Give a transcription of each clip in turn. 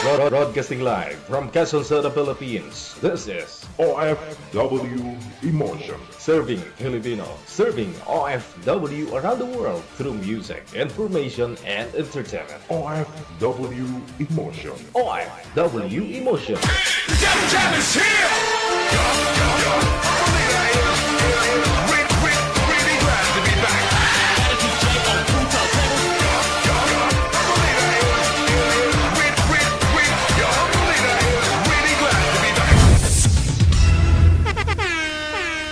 Broadcasting live from Quezon City, Philippines. This is OFW Emotion. Serving Filipino, serving OFW around the world through music, information, and entertainment. OFW Emotion. OFW Emotion. Jam is here! Really glad to be back.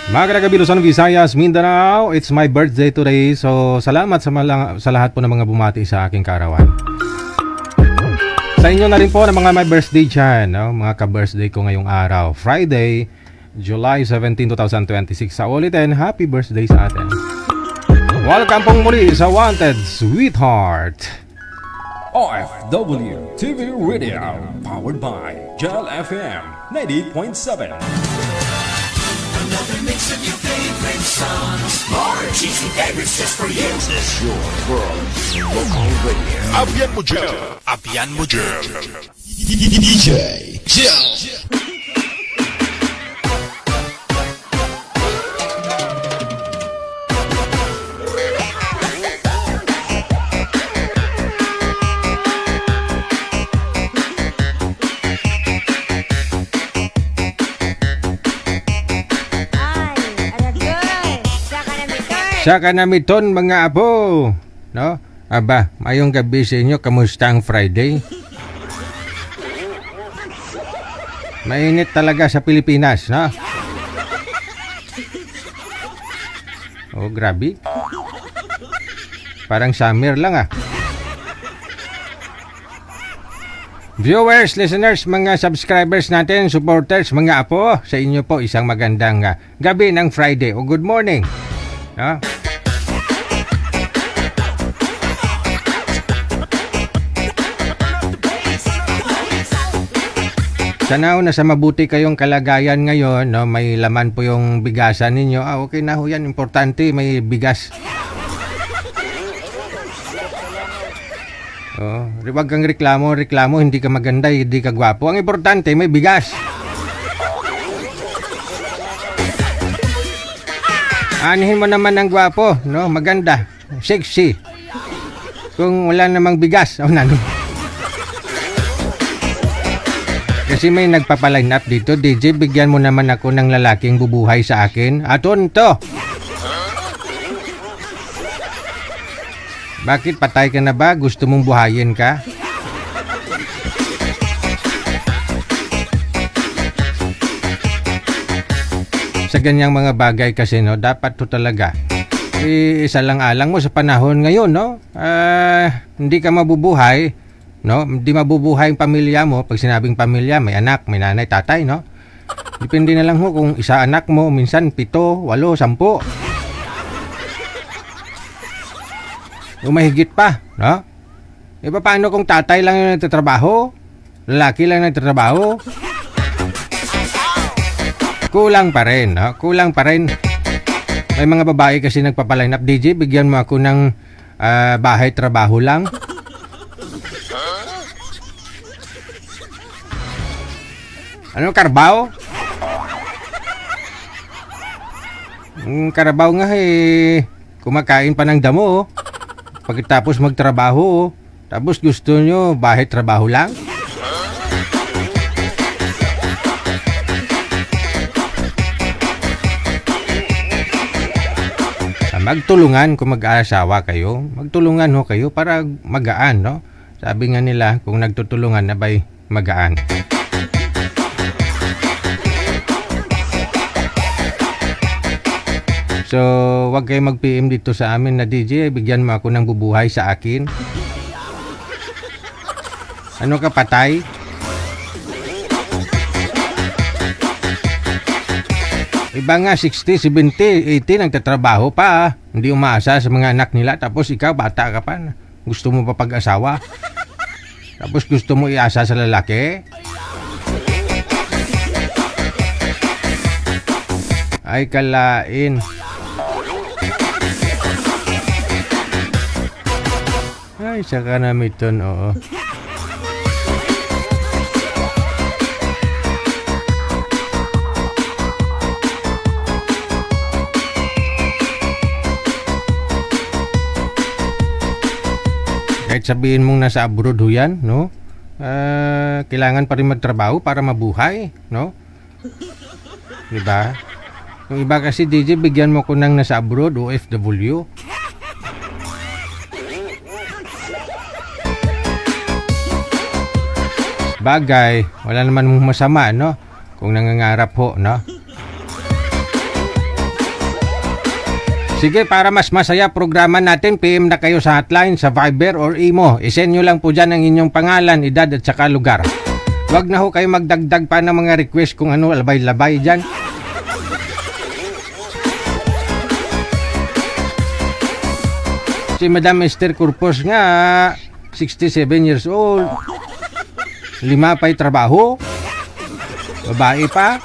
Magandang gabi Luzon, Visayas, Mindanao. It's my birthday today. So salamat sa lahat po ng mga bumati sa aking kaarawan. Sa inyo na rin po ng mga my birthday dyan, no? Mga ka-birthday ko ngayong araw, Friday, July 17, 2026. Sa ulitin, happy birthday sa atin. Welcome pong muli sa Wanted Sweetheart. OFW TV Radio, powered by Gel FM 98.7. Another mix of your favorite songs. More cheesy favorites just for you. This is your world. Local radio. Abian mo Gel. Abian mo Gel. DJ Gel. Saka namiton mga apo, no? Aba, mayong gabi sa inyo, kamusta ang Friday? Mainit talaga sa Pilipinas, no? Oh, grabe. Parang summer lang ah. Viewers, listeners, mga subscribers natin, supporters, mga apo, sa inyo po isang magandang gabi ng Friday o good morning. No? Sana nasa mabuti kayong kalagayan ngayon, no? May laman po yung bigasan ninyo. Okay na ho yan, importante may bigas. Oh, wag kang reklamo, hindi ka maganda, hindi ka gwapo. Ang importante may bigas. Anihin mo naman ang gwapo, no? Maganda, sexy. Kung wala namang bigas, oh nano. Kasi may nagpapaline up dito, DJ, bigyan mo naman ako ng lalaking bubuhay sa akin. Aton to. Bakit patay ka na ba? Gusto mong buhayin ka? Sa ganyang mga bagay kasi, no, dapat to talaga isa lang alang mo sa panahon ngayon, no? Hindi ka mabubuhay, no? Hindi mabubuhay ang pamilya mo. Pag sinabing pamilya, may anak, may nanay, tatay, no? Depende na lang ho kung isa anak mo, minsan 7, 8, 10. O mahigit pa, no? E paano kung tatay lang yung nagtatrabaho? Lalaki lang nagtatrabaho? Kulang pa rin, no? Kulang pa rin. May mga babae kasi nagpapaline up, DJ, bigyan mo ako ng bahay trabaho lang. Ano, Carabao? Carabao nga kumakain pa ng damo, pagkatapos magtrabaho, tapos gusto nyo bahay trabaho lang? Magtulungan kung mag-aasawa kayo. Magtulungan ho kayo para magaan, no? Sabi nga nila, kung nagtutulungan na ba'y magaan. So, wag kayo mag-PM dito sa amin na DJ, bigyan mo ako ng bubuhay sa akin. Ano ka, patay? Iba nga 60, 70, 80 nagtatrabaho pa. Hindi umaasa sa mga anak nila. Tapos ikaw, bata ka pa. Gusto mo pa pag-asawa. Tapos gusto mo iasa sa lalaki. Ay, kalain. Ay, saka na miton, oo. Kahit sabihin mong nasa abroad ho yan, no? Kailangan pa rin magtrabaho para mabuhay, no? Diba? Yung iba kasi, DJ, bigyan mo ko ng nasa abroad, OFW. Bagay, wala naman mong masama, no? Kung nangangarap ho, no? Sige, para mas masaya programa natin, PM na kayo sa hotline, sa Viber or Imo. I-send nyo lang po dyan ang inyong pangalan, edad at saka lugar. Huwag na ho kayo magdagdag pa ng mga request kung ano, labay-labay dyan. Si Madam Esther Corpus nga, 67 years old. 5 pa'y trabaho. Babae pa.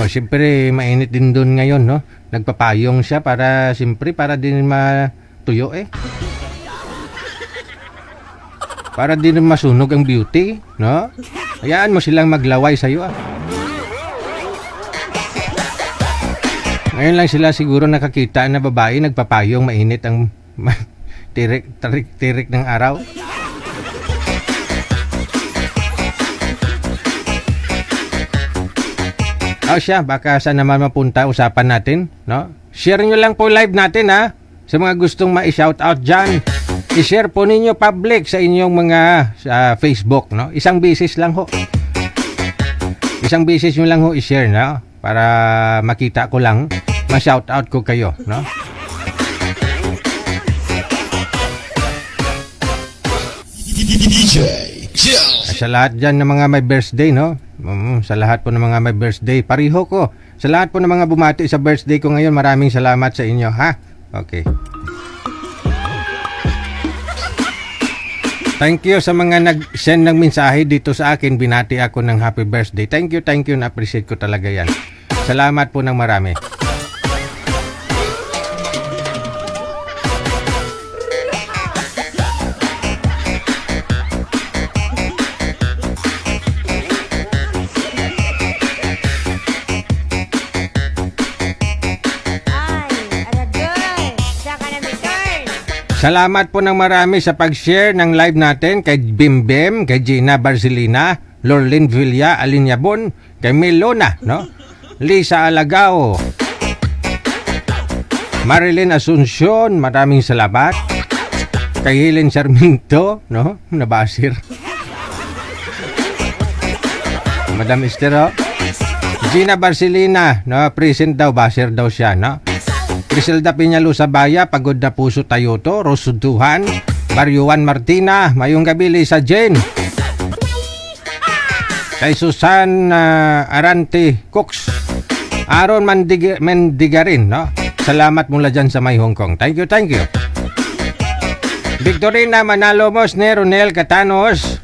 O, siyempre, mainit din doon ngayon, no? Nagpapayong siya para, siyempre, para din matuyo, eh. Para din masunog ang beauty, no? Hayaan mo silang maglaway sa'yo, ah. Ngayon lang sila siguro nakakita na babae nagpapayong mainit ang tirik ng araw. O siya, baka saan naman mapunta usapan natin, no? Share nyo lang po live natin, ha? Sa mga gustong ma-shoutout dyan. I-share po ninyo public sa inyong mga Facebook, no? Isang beses lang ho. Isang beses nyo lang ho i-share, no? Para makita ko lang, ma-shoutout ko kayo, no? Sa lahat dyan ng mga may birthday, no? Sa lahat po ng mga may birthday, pariho ko. Sa lahat po ng mga bumati sa birthday ko ngayon, maraming salamat sa inyo, ha? Okay. Thank you sa mga nag-send ng mensahe dito sa akin. Binati ako ng happy birthday. Thank you. Na-appreciate ko talaga yan. Salamat po ng marami. Salamat po ng marami sa pag-share ng live natin kay Bimbem, kay Gina Barcelina, Lorlin Villa, Alinyabon, kay Melona, no? Lisa Alagao, Marilyn Asuncion, maraming salamat. Kay Helen Sarmiento, no? Nabasir. Madam Esther, oh. Gina Barcelina, no? Present daw, basir daw siya, no? Griselda Piñalo Sabaya, Pagod na Puso Tayoto, Rosuduhan, Baryuan Martina, Mayong gabi Lisa Jane. Kay Susan Arante Cooks, Aaron Mendigarin, no? Salamat mula dyan sa may Hong Kong. Thank you. Victorina Manalomos, Neronel Catanos,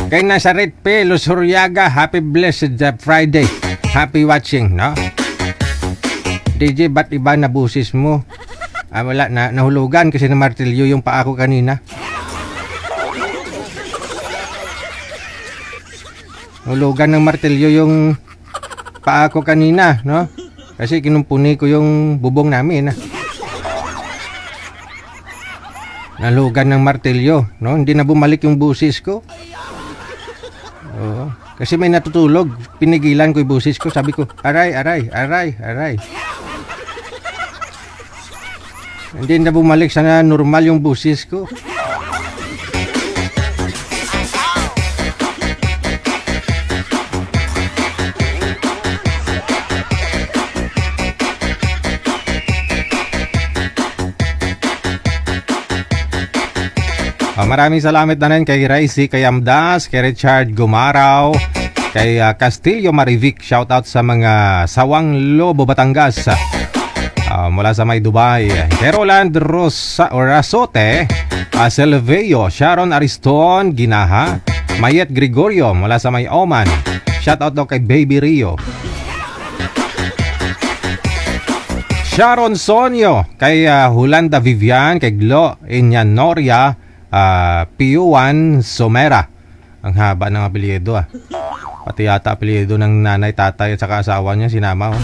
kay Nazaret P. Lusuryaga, Happy Blessed Friday. Happy watching, no? DJ, ba't iba na busis mo? Wala, nahulugan kasi na martilyo yung paa ko kanina. Nahulugan ng martilyo yung paa ko kanina, no? Kasi kinumpuni ko yung bubong namin, Nahulugan ng martilyo, no? Hindi na bumalik yung busis ko. Oo. Kasi may natutulog, pinigilan ko yung busis ko, sabi ko, aray. Hindi na bumalik sana normal yung busis ko. Maraming salamat na rin kay Raisi, kay Amdas, kay Richard Gumaraw, kay Castillo Marivic. Shoutout sa mga Sawang Lobo, Batangas. Mula sa may Dubai. Kay Roland Rasote, Selveo, Sharon Ariston, Ginaha, Mayet Gregorio mula sa may Oman. Shoutout daw kay Baby Rio. Sharon Sonio, kay Hulanda Vivian, kay Glo Inyanoria, Piuan Somera. Ang haba ng apelyido, Pati yata apelyido ng nanay, tatay at saka asawa niya sinama. Oh.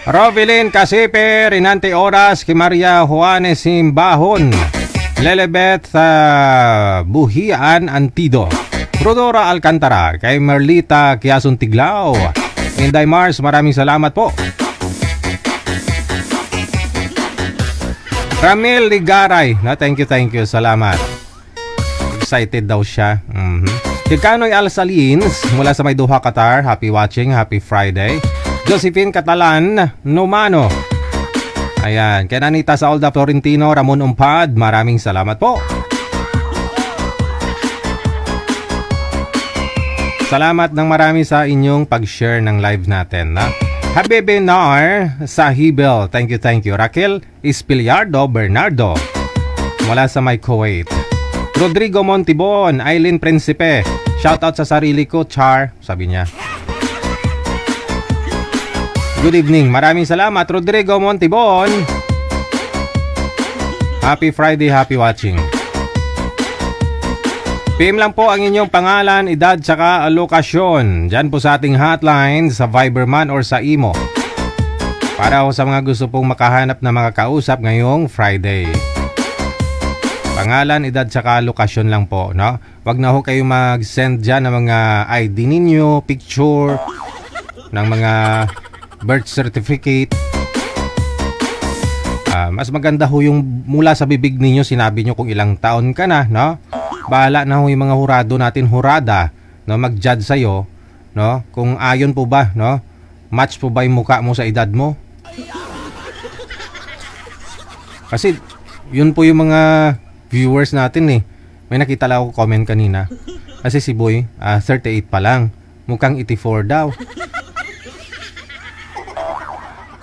Rovilin Casipe, Rinante Oras, Kimaria Juanes Simbahon, Lelebeth Buhian Antido, Rodora Alcantara, kay Merlita Kiasun Tiglao, Inday Mars, maraming salamat po. Ramil Ligaray, na thank you, salamat. Excited daw siya. Kikanoy Alsalins, mula sa Mayduha, Qatar, happy watching, happy Friday. Josephine Catalan Numano, ayan. Kay Anita sa Olda Florentino, Ramon Umpad, maraming salamat po. Salamat ng marami sa inyong pag-share ng live natin. Habibi Nar Sahibel, thank you. Raquel Espiliardo Bernardo, mula sa may Kuwait. Rodrigo Montibon, Aileen Principe, shoutout sa sarili ko, Char, sabi niya. Good evening, maraming salamat Rodrigo Montibon. Happy Friday, happy watching. PM lang po ang inyong pangalan, edad, tsaka lokasyon. Diyan po sa ating hotline, sa Viberman or sa Imo. Para ho sa mga gusto pong makahanap na mga kausap ngayong Friday. Pangalan, edad, tsaka lokasyon lang po, no? Wag na ho kayo mag-send dyan ng mga ID ninyo, picture, ng mga birth certificate. Mas maganda ho yung mula sa bibig ninyo, sinabi nyo kung ilang taon ka na, no? Bahala na ho yung mga hurado natin, hurada, no, mag-judge sa'yo, no, kung ayon po ba, no, match po ba yung mukha mo sa edad mo. Kasi yun po yung mga viewers natin eh. May nakita lang ako comment kanina, kasi si Boy 38 pa lang, mukhang 84 daw.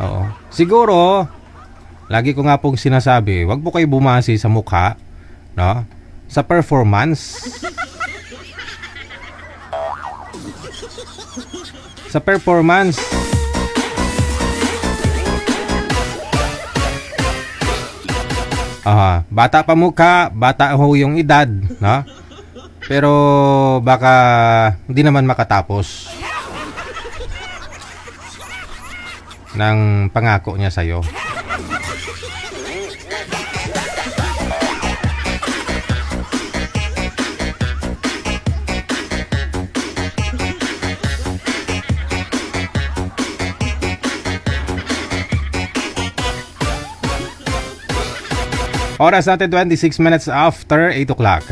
Oo. Siguro lagi ko nga pong sinasabi, wag po kayo bumase sa mukha, no, sa performance. Sa performance. Bata pa mukha, bata ho yung edad, no? Pero baka hindi naman makatapos ng pangako niya sa'yo. Oras natin 26 minutes after 8 o'clock.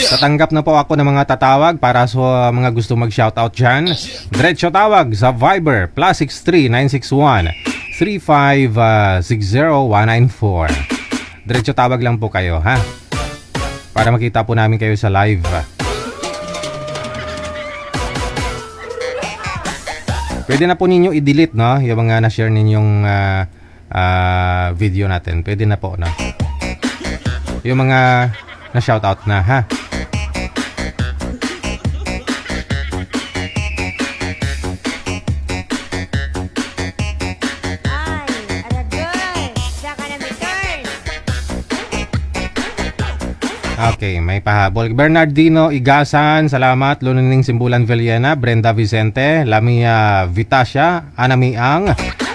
Tatanggap na po ako ng mga tatawag para sa mga gusto mag-shoutout dyan. Diretso tawag sa Viber +63 961 3560 194. Diretso tawag lang po kayo, ha? Para makita po namin kayo sa live. Pwede na po ninyo i-delete, no? Yung mga na-share ninyong video natin. Pwede na po, no? Yung mga na-shoutout na, ha? Okay, may pahabol. Bernardino Igasan, salamat. Lunaning Simbulan Villena, Brenda Vicente, Lamia Vitasia, Anamiang,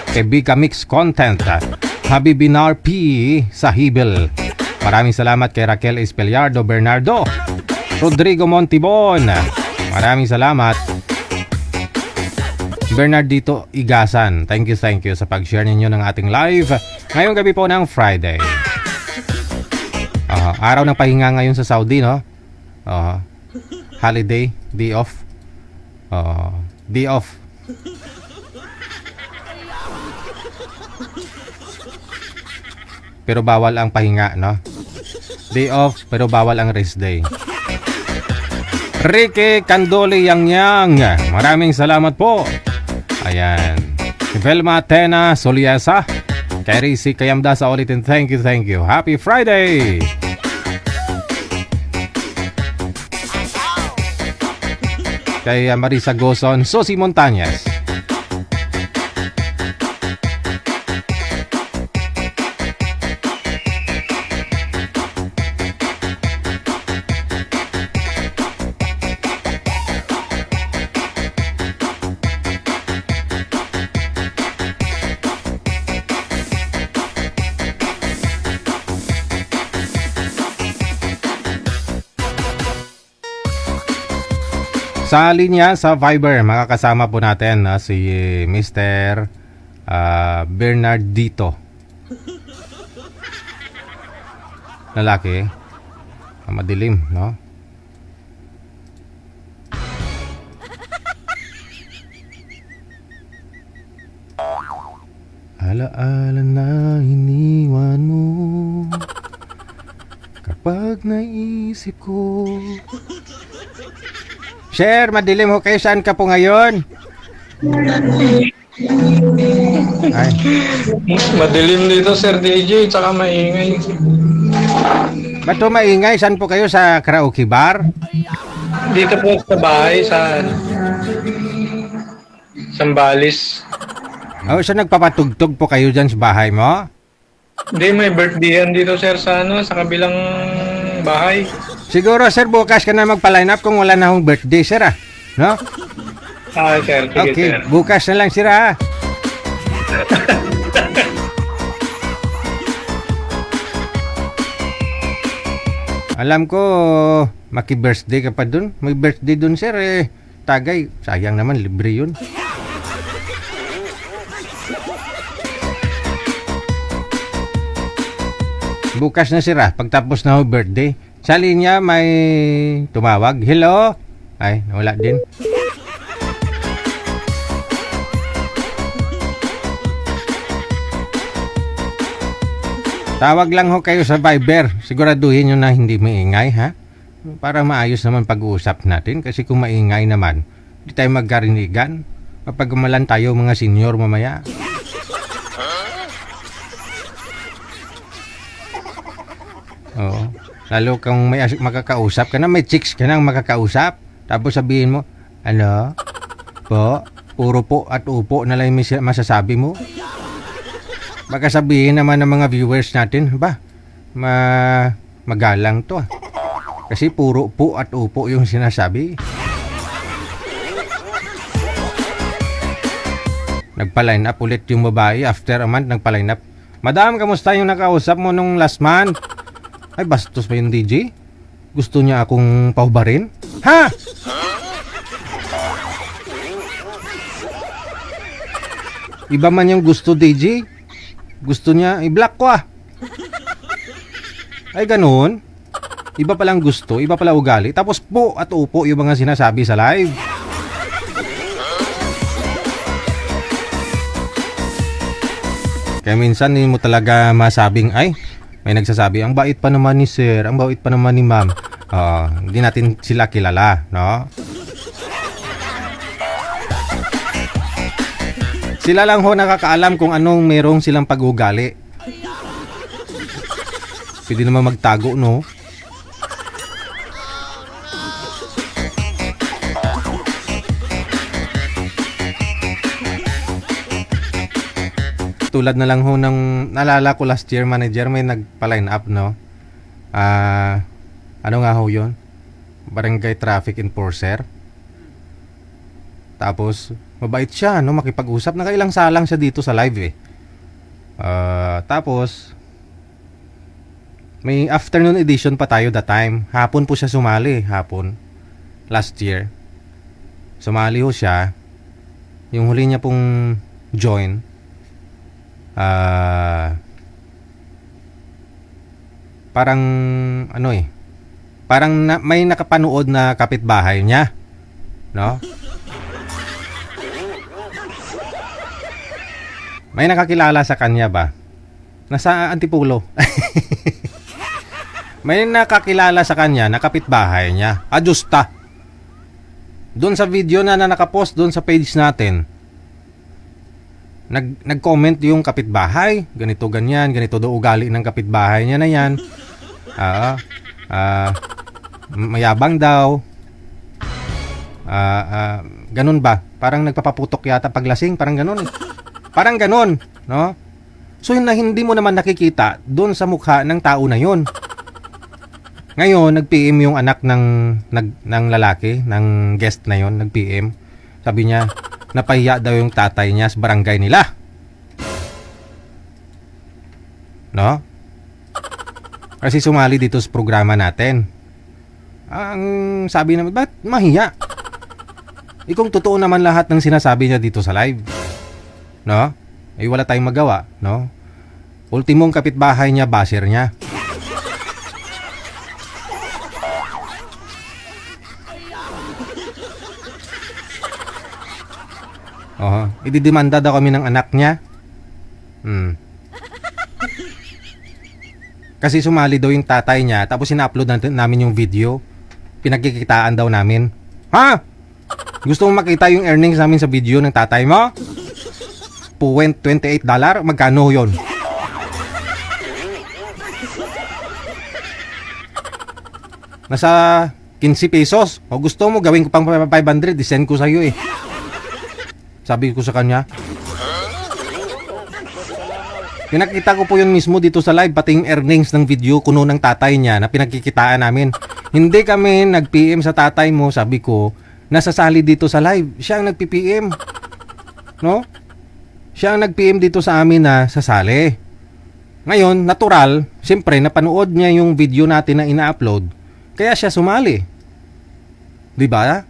Kebika Mix Content, Habibinar P. Sahibel. Maraming salamat kay Raquel Espiliardo Bernardo, Rodrigo Montibon. Maraming salamat. Bernardito Igasan, thank you sa pag-share ninyo ng ating live ngayong gabi po ng Friday. Araw ng pahinga ngayon sa Saudi, no? Holiday, day off. Day off. Pero bawal ang pahinga, no? Day off, pero bawal ang rest day. Ricky Candole Yang, maraming salamat po. Ayan. Velma Tena Soliasa, Kay si Kayamda sa ulitin, thank you. Happy Friday! Kay Marisa Gozon, Sosi Montañez. Sa linya, sa Viber, makakasama po natin si Mr. Bernardito. Lalaki. Madilim, no? Alaala na iniwan mo kapag naisip ko. Sir, madilim ho kayo. Saan ka po ngayon? Ay, Madilim dito, Sir DJ, tsaka maingay. ba't ho maingay? Saan po kayo? Sa karaoke bar? Dito po sa bahay, sa Sambales. O, so nagpapatugtog po kayo dyan sa bahay mo? Hindi, may birthday dito, Sir, sa sa kabilang bahay. Siguro, sir, bukas ka na magpa-line up kung wala na akong birthday, sir, ah. No? Sir, sige, Okay, Sir. bukas na lang, sir, ah. Alam ko, maki-birthday ka pa dun. May birthday dun, sir, eh. Tagay, sayang naman, libre yun. Bukas na, sir, ah. Pagtapos na ako birthday. Sa linya, may tumawag. Hello? Ay, wala din. Tawag lang ho kayo sa Viber. Siguraduhin nyo na hindi maingay, ha? Para maayos naman pag-uusap natin. Kasi kung maingay naman, hindi tayo magkarinigan. Mapagmalan tayo mga senior mamaya. Oo. Lalo kung may makakausap ka na, may chicks ka na makakausap. Tapos sabihin mo, ano? Po? Puro po at upo na lang yung masasabi mo. Baka sabihin naman ng mga viewers natin, ba, magalang to, ah. Kasi puro po at upo yung sinasabi. Nagpa-line up ulit yung babae. After a month, nagpa-line up. Madam, kamusta yung nakausap mo nung last month? Ay, bastos pa yung DJ? Gusto niya akong paubarin? Ha? Iba man yung gusto, DJ. Gusto niya, i-block ko, ah. Ay, ganun. Iba palang gusto, iba pala ugali. Tapos po at upo yung mga sinasabi sa live. Kaya minsan hindi mo talaga masabing, ay, may nagsasabi, ang bait pa naman ni sir, ang bait pa naman ni ma'am. Hindi natin sila kilala, no? Sila lang ho nakakaalam kung anong merong silang pag-ugali. Pwede naman magtago, no? Tulad na lang ho ng naalala ko last year, manager, may nagpa-line up, no? Ano nga ho yun? Barangay traffic enforcer. Tapos mabait siya, no? Makipag-usap. Nakailang salang siya dito sa live, eh. Tapos may afternoon edition pa tayo that time. Hapon po siya sumali, hapon. Last year. Sumali ho siya. Yung huli niya pong join, parang ano, eh, parang may nakapanood na kapitbahay niya, no? May nakakilala sa kanya ba? Nasa Antipulo. May nakakilala sa kanya na kapitbahay niya. Ajusta. Doon sa video na nakapost doon sa page natin, nag-comment yung kapitbahay, ganito ganyan, ganito daw ugali ng kapitbahay niya na yan. Mayabang daw. Ganun ba? Parang nagpapaputok yata paglasing, parang ganun, eh. Parang ganun, no? So yun na hindi mo naman nakikita doon sa mukha ng tao na yun. Ngayon, nag-PM yung anak ng lalaki, ng guest na yon, nag-PM. Sabi niya, napahiya daw yung tatay niya sa barangay nila. No? Kasi sumali dito sa programa natin. Ang sabi naman, ba't mahiya? kung totoo naman lahat ng sinasabi niya dito sa live, no? Wala tayong magawa, no? Ultimong kapitbahay niya, basher niya. Ididemanda daw kami ng anak niya. Kasi sumali daw yung tatay niya, tapos ina-upload namin yung video. Pinagkikitaan daw namin. Ha? Gusto mong makita yung earnings namin sa video ng tatay mo? $28? Magkano yon? Nasa 15 pesos. O gusto mo, gawin ko pang 500, isend ko sa'yo eh. Sabi ko sa kanya. Pinakita ko po yun mismo dito sa live, pati yung earnings ng video kuno ng tatay niya na pinagkikitaan namin. Hindi kami nag-PM sa tatay mo, sabi ko, nasasali dito sa live. Siya ang nag-PM. No? Siya ang nag-PM dito sa amin na sasali. Ngayon, natural, siyempre, napanood niya yung video natin na ina-upload. Kaya siya sumali. Diba?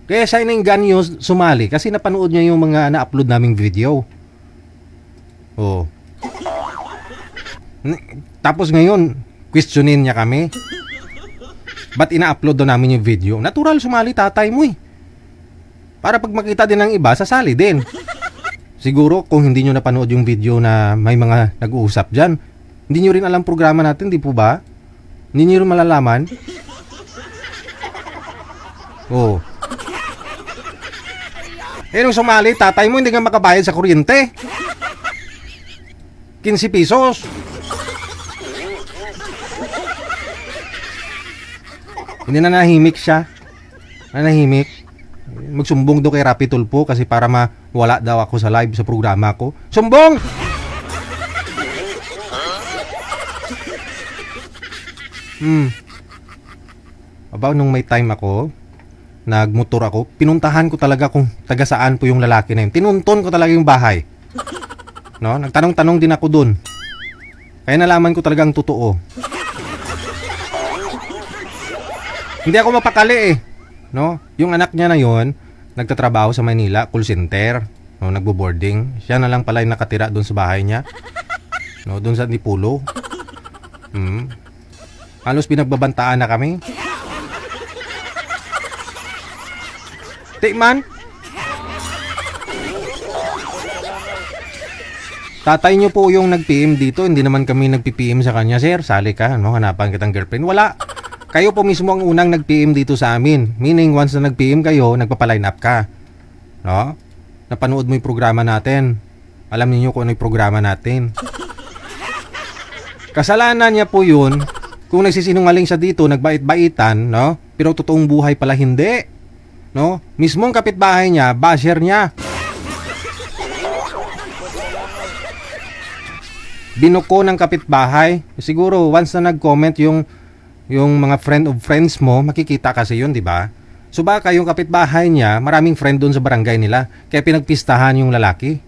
Kaya siya inainganyo sumali kasi napanood niya yung mga na-upload naming video. Oh. Tapos ngayon, questionin niya kami. Ba't ina-upload daw namin yung video? Natural sumali tatay mo eh. Para pag makita din ng iba, sasali din. Siguro kung hindi nyo napanood yung video na may mga nag-uusap dyan, hindi nyo rin alam programa natin, di po ba? Hindi nyo rin malalaman. Oh. Nung sumali, tatay mo hindi ka makabayad sa kuryente. 15 pesos. Hindi na nahimik siya. Nanahimik. Magsumbong daw kay Rapi Tulfo kasi para mawala daw ako sa live sa programa ko. Sumbong! About nung may time ako, nagmotor ako, pinuntahan ko talaga kung taga saan po yung lalaki na yun. Tinunton ko talaga yung bahay. No? Nagtanong-tanong din ako dun. Kaya nalaman ko talagang totoo. Hindi ako mapakali eh. No? Yung anak niya na yon, nagtatrabaho sa Manila, call center, no, nagbo-boarding. Siya na lang pala yung nakatira doon sa bahay niya. No, doon sa Dipulo. Halos pinagbabantaan na kami. Tikman. Tatay niyo po yung nag-PM dito, hindi naman kami nag-PM sa kanya, sir. Sali ka, no? Hanapan kitang girlfriend. Wala. Kayo po mismo ang unang nag-PM dito sa amin. Meaning, once na nag-PM kayo, nagpapaline up ka. No? Napanood mo yung programa natin. Alam niyo kung ano yung programa natin. Kasalanan niya po yun. Kung nagsisinungaling siya dito, nagbait-baitan, no? Pero totoong buhay pala hindi. No? Mismong kapitbahay niya, basher niya. Binuko ng kapitbahay. Siguro, once na nag-comment yung mga friend of friends mo, makikita kasi yun, di ba? So baka yung kapitbahay niya, maraming friend doon sa barangay nila, kaya pinagpistahan yung lalaki.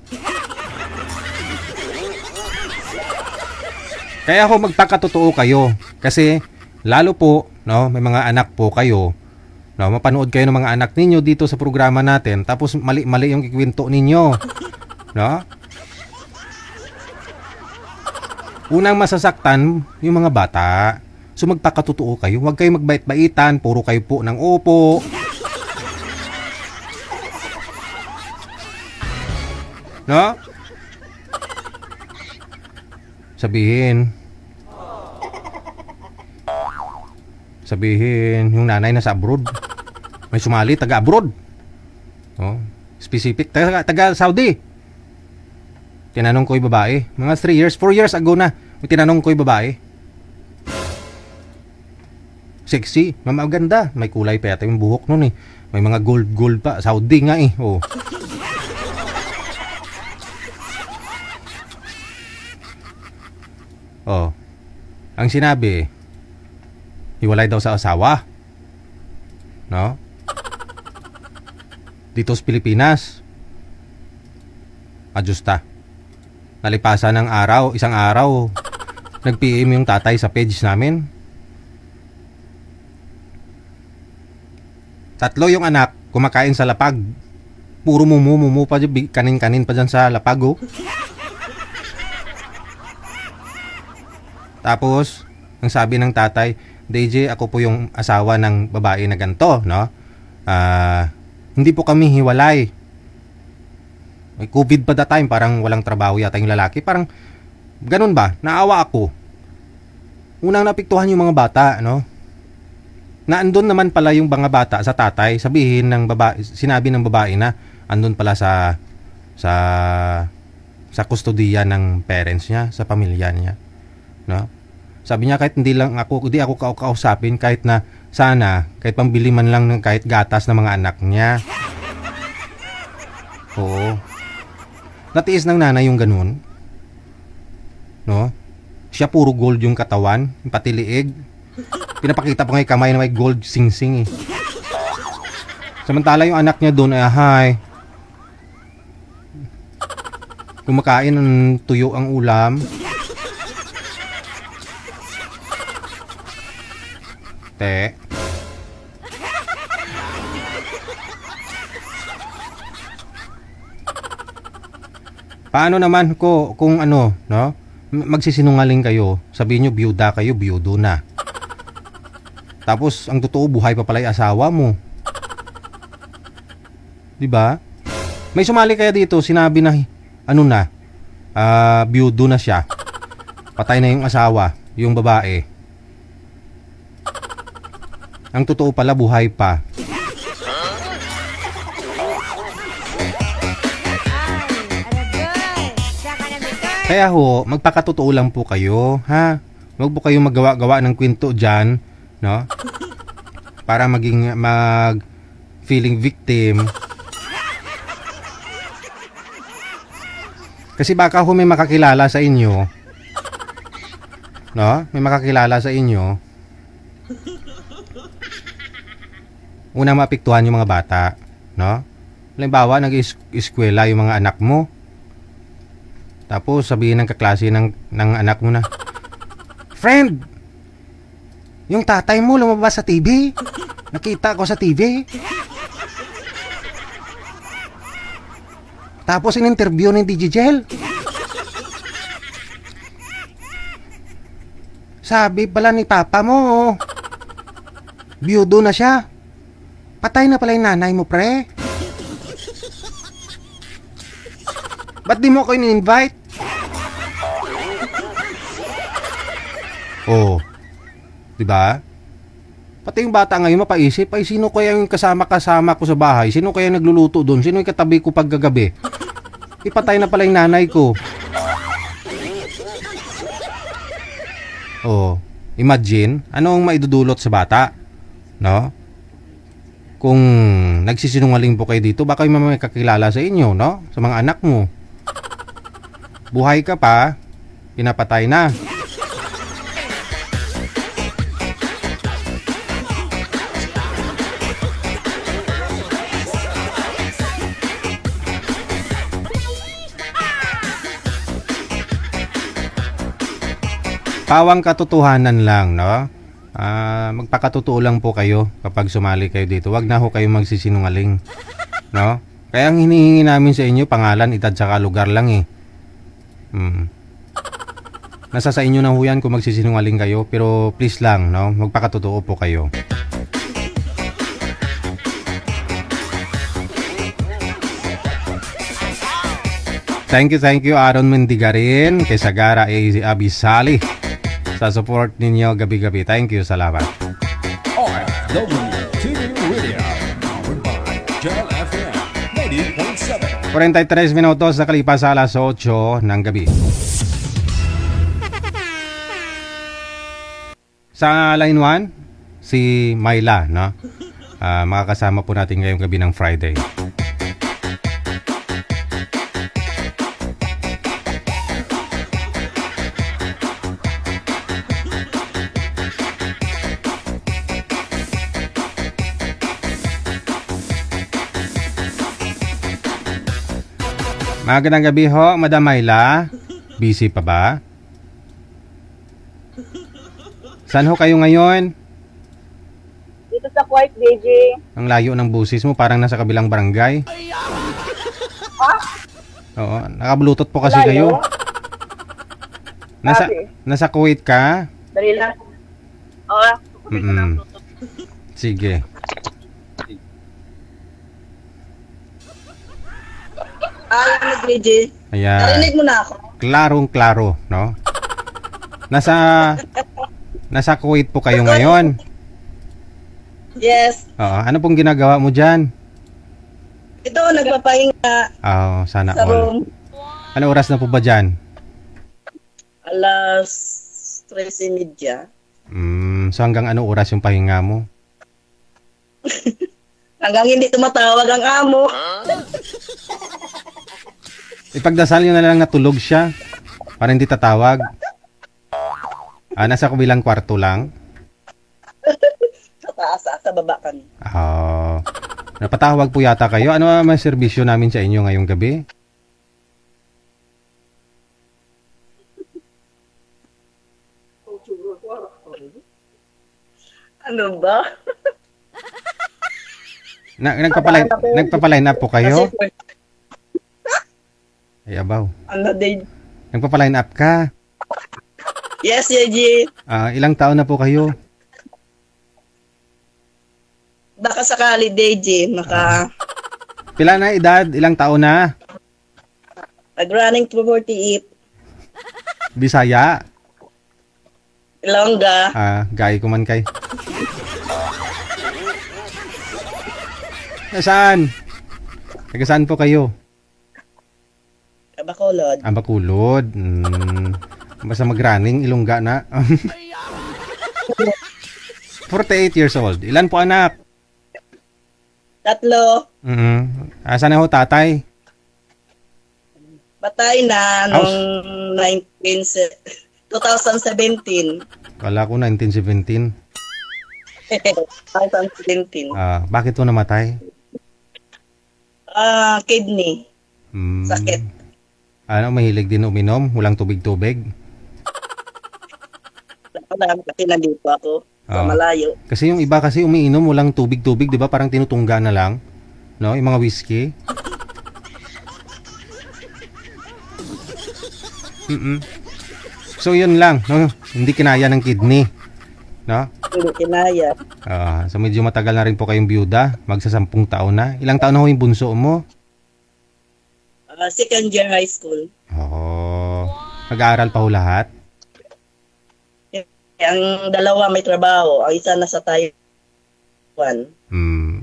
Kaya ako magpakatotoo kayo, kasi lalo po, no, may mga anak po kayo, no, mapanood kayo ng mga anak ninyo dito sa programa natin, tapos mali-mali yung ikwento ninyo, no? Unang masasaktan yung mga bata. So magpakatotoo kayo, huwag kayo magbait-baitan, puro kayo po ng opo. No? Sabihin, yung nanay nasa abroad. May sumali, taga-abroad. No? Specific, taga Saudi. Tinanong ko yung babae, mga 4 years ago na, may tinanong ko yung babae. Sexy, maganda. May kulay pa yata yung buhok nun eh. May mga gold pa. Saudi nga eh. Oh. Oh. Ang sinabi, hiwalay daw sa asawa. No? Dito sa Pilipinas. Ajusta. Nalipasan ng araw, isang araw, nag-PM yung tatay sa page namin. 3 yung anak, kumakain sa lapag. Puro mumu pa dyan, kanin-kanin pa dyan sa lapag, oh. Tapos, ang sabi ng tatay, DJ, ako po yung asawa ng babae na ganito, no? Hindi po kami hiwalay. May COVID pa that time, parang walang trabaho yata yung lalaki. Parang, ganun ba? Naawa ako. Unang napiktuhan yung mga bata, no? Na andun naman pala yung mga bata sa tatay, sabihin ng babae, sinabi ng babae na andun pala sa kustodiya ng parents niya, sa pamilya niya, no? Sabi niya kahit hindi ako kausapin, kahit na sana kahit pambili man lang ng kahit gatas ng mga anak niya. Oo. Natiis ng nanay yung ganun, no? Siya puro gold yung katawan, pati liig. Pinapakita pa nga yung kamay na may gold sing-sing, eh. Samantala yung anak niya doon ay kumakain ng tuyo ang ulam. Te. Paano naman kung ano, no? Magsisinungaling kayo, sabihin nyo byuda kayo, byudo na. Tapos ang totoo buhay pa pala 'yung asawa mo. 'Di ba? May sumali kaya dito, sinabi na ano na, byudo na siya. Patay na 'yung asawa, 'yung babae. Ang totoo pala buhay pa. Kaya ho, magpakatotoo lang po kayo, ha? Huwag po kayong maggawa-gawa ng kwento dyan, no? Para feeling victim. Kasi baka ho may makakilala sa inyo, no? May makakilala sa inyo. Una maapektuhan yung mga bata, no? Halimbawa, nag-eskwela yung mga anak mo. Tapos sabihin ng kaklase ng anak mo na, "Friend, yung tatay mo lumabas sa TV. Nakita ko sa TV." Tapos in-interview ni DJ Jel. Sabi pala ni papa mo, byudo na siya. Patay na pala yung nanay mo, pre. Ba't di mo ako in-invite? Oh, diba? Pati yung bata ngayon mapaisip, ay sino kaya yung kasama ko sa bahay? Sino kaya nagluluto doon? Sino yung katabi ko paggagabi? Ipatay na pala yung nanay ko. Oh, imagine, anong maidudulot sa bata? No? Kung nagsisinungaling po kayo dito, baka yung may kakilala sa inyo, no? Sa mga anak mo. Buhay ka pa, pinapatay na. Pawang katotohanan lang, no? Magpakatotoo lang po kayo kapag sumali kayo dito. Wag na ho kayo magsisinungaling, no? Kaya ang hinihingi namin sa inyo, pangalan, edad, saka lugar lang, eh. Nasa sa inyo na ho yan kung magsisinungaling kayo, pero please lang, no? Magpakatotoo po kayo. Thank you Aaron Mendigarin, kay Sagara Abisali sa support ninyo gabi-gabi. Thank you, salamat. OFW TV Radio, powered by Jal FM 90.7. 43 minutos na kalipas sa alas 8 ng gabi. Sa line 1, si Myla, no? Makakasama po natin ngayong gabi ng Friday. Magandang gabi ho, Madam Myla. Busy pa ba? Saan ho kayo ngayon? Dito sa Kuwait, DJ. Ang layo ng busis mo, parang nasa kabilang barangay. Oo, naka-bluetooth po kasi kayo. Nasa Kuwait ka? Dali lang. Oo. Sige. Alam mo, DJ. Ayan. Narinig mo na ako. Klarong-klaro, no? Nasa Kuwait po kayo ngayon. Yes. Oo, ano pong ginagawa mo diyan? Ito, nagpapahinga Sana sa all. room. Ano oras na po ba diyan? Alas 13:30. So hanggang ano oras yung pahinga mo? Hanggang hindi tumatawag ang amo. Ipagdasal nyo na lang natulog siya para hindi tatawag. Nasa kabilang kwarto lang. Sa taas, sa baba kami. Napatawag po yata kayo. Ano ang may serbisyo namin sa inyo ngayong gabi? Ano ba? Nagpapaline up po kayo? Ay, abaw. Ano din? Nagpapaline up ka? Yes, Yeji. Ilang taon na po kayo? Baka sakali, DJ, Pila na edad? Ilang taon na? Nag-running to 48. Bisaya? Ilongga. Gay ko man kay. Nasaan? Taga saan po kayo? Bacolod. Bacolod. Basta mag-running, Ilongga na. 48 years old. Ilan po anak? 3. Asan na ho tatay? Patay na nung 2017. Kala ko 1917. 2017. Bakit po namatay? Kidney. Sakit. Mahilig din uminom? Walang tubig-tubig? Kasi nandito ako. Sa malayo. Kasi yung iba kasi umiinom walang tubig-tubig, di ba? Parang tinutungga na lang. No? Yung mga whiskey. So yun lang, no? Hindi kinaya ng kidney. No? Hindi kinaya. So medyo matagal na rin po kayong byuda. Magsa 10 taon na. Ilang taon na ho yung bunso mo? Second year high school. Nag-aaral pa ho lahat? Ang dalawa may trabaho. Ang isa nasa Taiwan.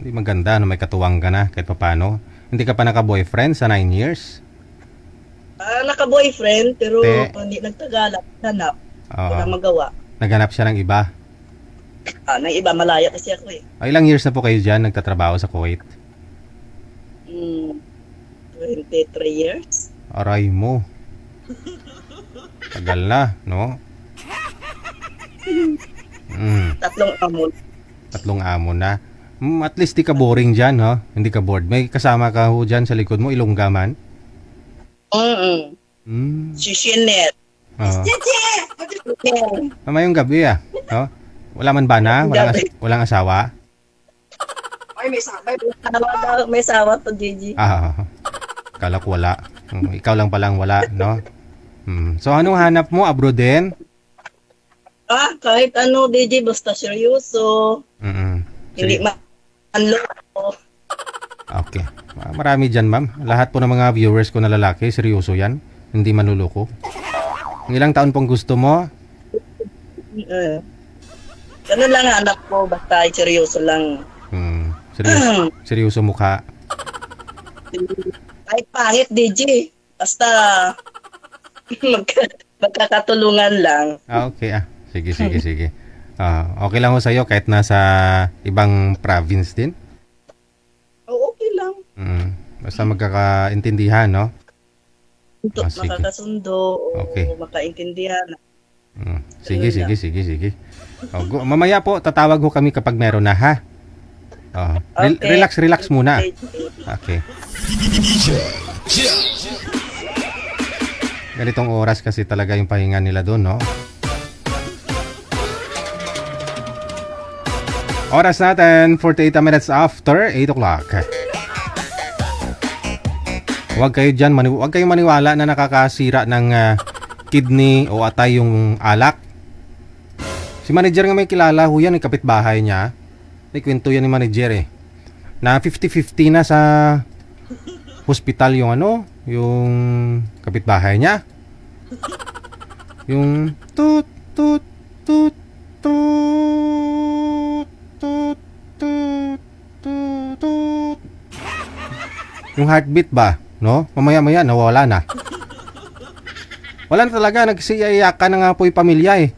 Di maganda, no? May katuwang ka na kahit papano. Hindi ka pa naka-boyfriend sa 9 years? Naka-boyfriend, pero hindi nagtagalak. Hanap. Wala magawa. Naghanap siya ng iba? Ng iba, malaya kasi ako eh. Ilang years na po kayo dyan nagtatrabaho sa Kuwait? 23 years. Aray mo. Tagal na, no? 3 amon. 3 amon na. At least di ka boring dyan, no? Hindi ka bored. May kasama ka ho dyan sa likod mo, Ilongga man? Si Shinet. Mamayong gabi no? Wala man ba na? Walang asawa? Ay, may asawa to, Gigi. Kala ko wala. Ikaw lang palang wala, no? So anong hanap mo? Abroad din? Kahit ano, DJ, basta seryoso. Hindi manloko. Okay. Marami dyan, ma'am. Lahat po ng mga viewers ko na lalaki, seryoso yan. Hindi manluloko. Ilang taon pong gusto mo? Ganun lang anak ko, basta seryoso lang. Seryoso mukha. Kahit pangit, DJ. Basta magkakatulungan lang. Okay, Sige. Okay lang ho sa'yo kahit nasa ibang province din? Okay lang. Basta magkakaintindihan, no? Makakasundo okay. O makaintindihan. Sige. Mamaya po, tatawag ho kami kapag meron na, ha? Okay. Relax muna. Okay. Ganitong oras kasi talaga yung pahinga nila doon, no? Oras natin, 48 minutes after 8 o'clock. Huwag kayo dyan, huwag kayong maniwala na nakakasira ng kidney o atay yung alak. Si manager nga may kilala ho yan, yung kapitbahay niya. May kwento yan ni manager eh. Na 50-50 na sa hospital yung yung kapitbahay niya. Yung tut tut tut tut tut tut tut tut. Yung heartbeat ba, no? Mamaya-maya nawala na. Wala na talaga, nagsiiyakan na nga po yung pamilya eh.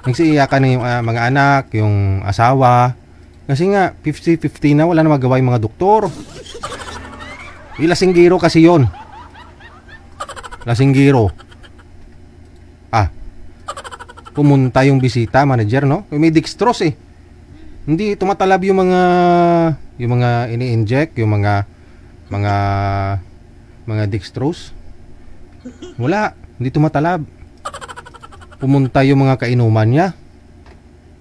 Nagsiiyakan na yung mga anak, yung asawa. Kasi nga 50-50 na, wala na magawa yung mga doktor. Lasinggiro kasi yon. Lasinggiro. Pumunta yung bisita, manager, no? May dextrose eh. Hindi tumatalab yung mga ini-inject, yung mga dextrose. Wala, hindi tumatalab. Pumunta yung mga kainuman niya.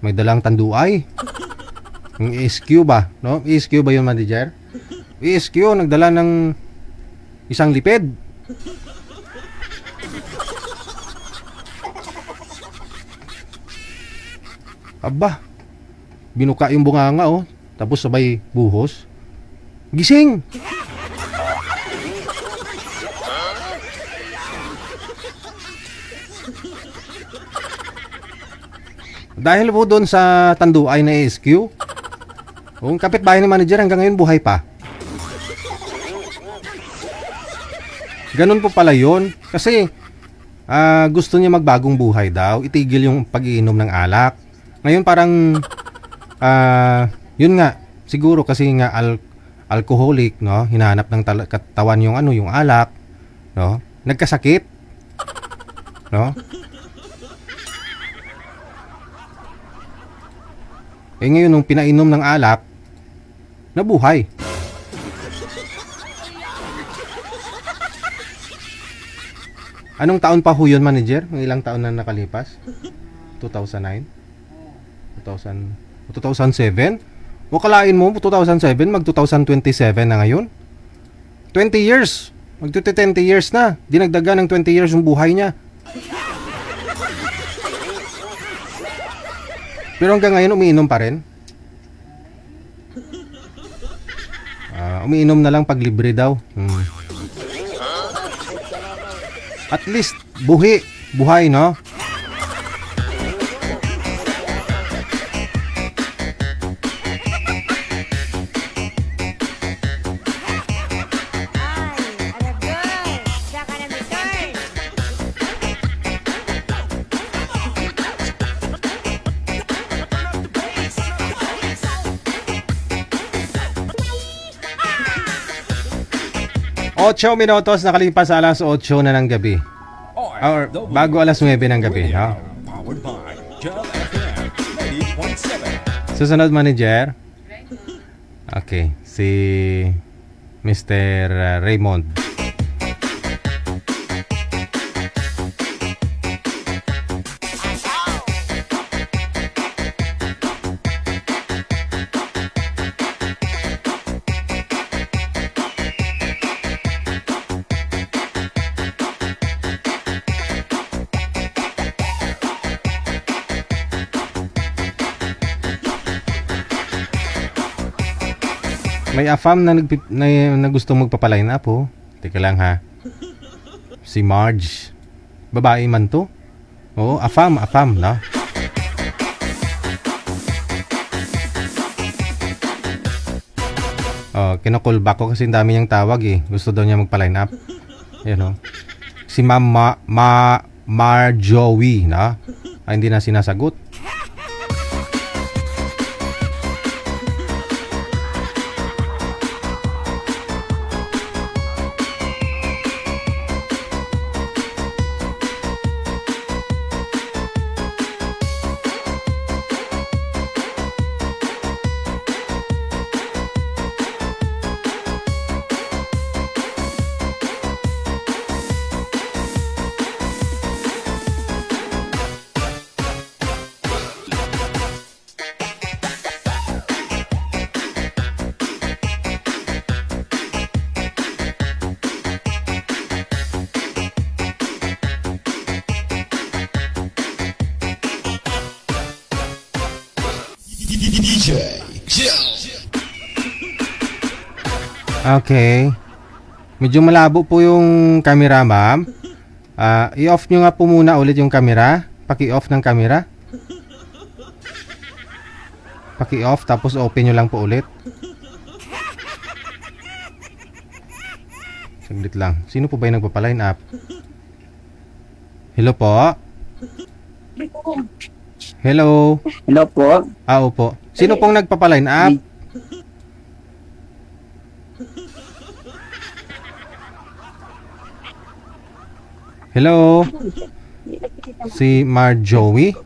May dalang tanduay. Yung ESQ ba, no? ESQ ba yung manager? ESQ nagdala ng isang lipid. Aba, binuka yung bunganga oh, tapos sabay buhos. Gising! Dahil po doon sa tanduay na SQ, yung kapitbahay ni manager hanggang ngayon buhay pa. Ganun po pala yun. Kasi gusto niya magbagong buhay daw, itigil yung pag-iinom ng alak. Ngayon parang yun nga, siguro kasi nga alcoholic, no? Hinahanap ng katawan yung yung alak, no? Nagkasakit, no? Eh ngayon nung pinainom ng alak, nabuhay. Anong taon pa ho yun, manager? Ng ilang taon na nakalipas? 2009? 2007? O kalain mo, 2007, mag-2027 na ngayon? 20 years! Mag-20 years na. Dinagdagan ng 20 years yung buhay niya. Pero hanggang ngayon, umiinom pa rin. Umiinom na lang pag libre daw. At least, buhay, no? Ocho minutos nakalipas sa alas 8 na ng gabi. Or bago alas 9 ng gabi. Ha? Powered by Jal FM 90.7. Susunod, manager. Okay, si Mr. Raymond. May AFAM na gusto magpapaline up oh. Teka lang ha. Si Marge. Babae man to? Oo, AFAM, no? Oh, kinocall back ko kasi dami niyang tawag eh. Gusto daw niya magpa-line up. Yan oh. Si Ma'am Marjorie, no? Ay, hindi na sinasagot. DJ Jel. Okay. Medyo malabo po yung camera, ma'am. I-off nyo nga po muna ulit yung camera. Paki-off ng camera. Paki-off tapos open nyo lang po ulit. Saglit lang. Sino po ba yung nagpapaline up? Hello po? Hello? Hello po. Opo. Sino pong nagpapaline up? Hello? Si Marjoey?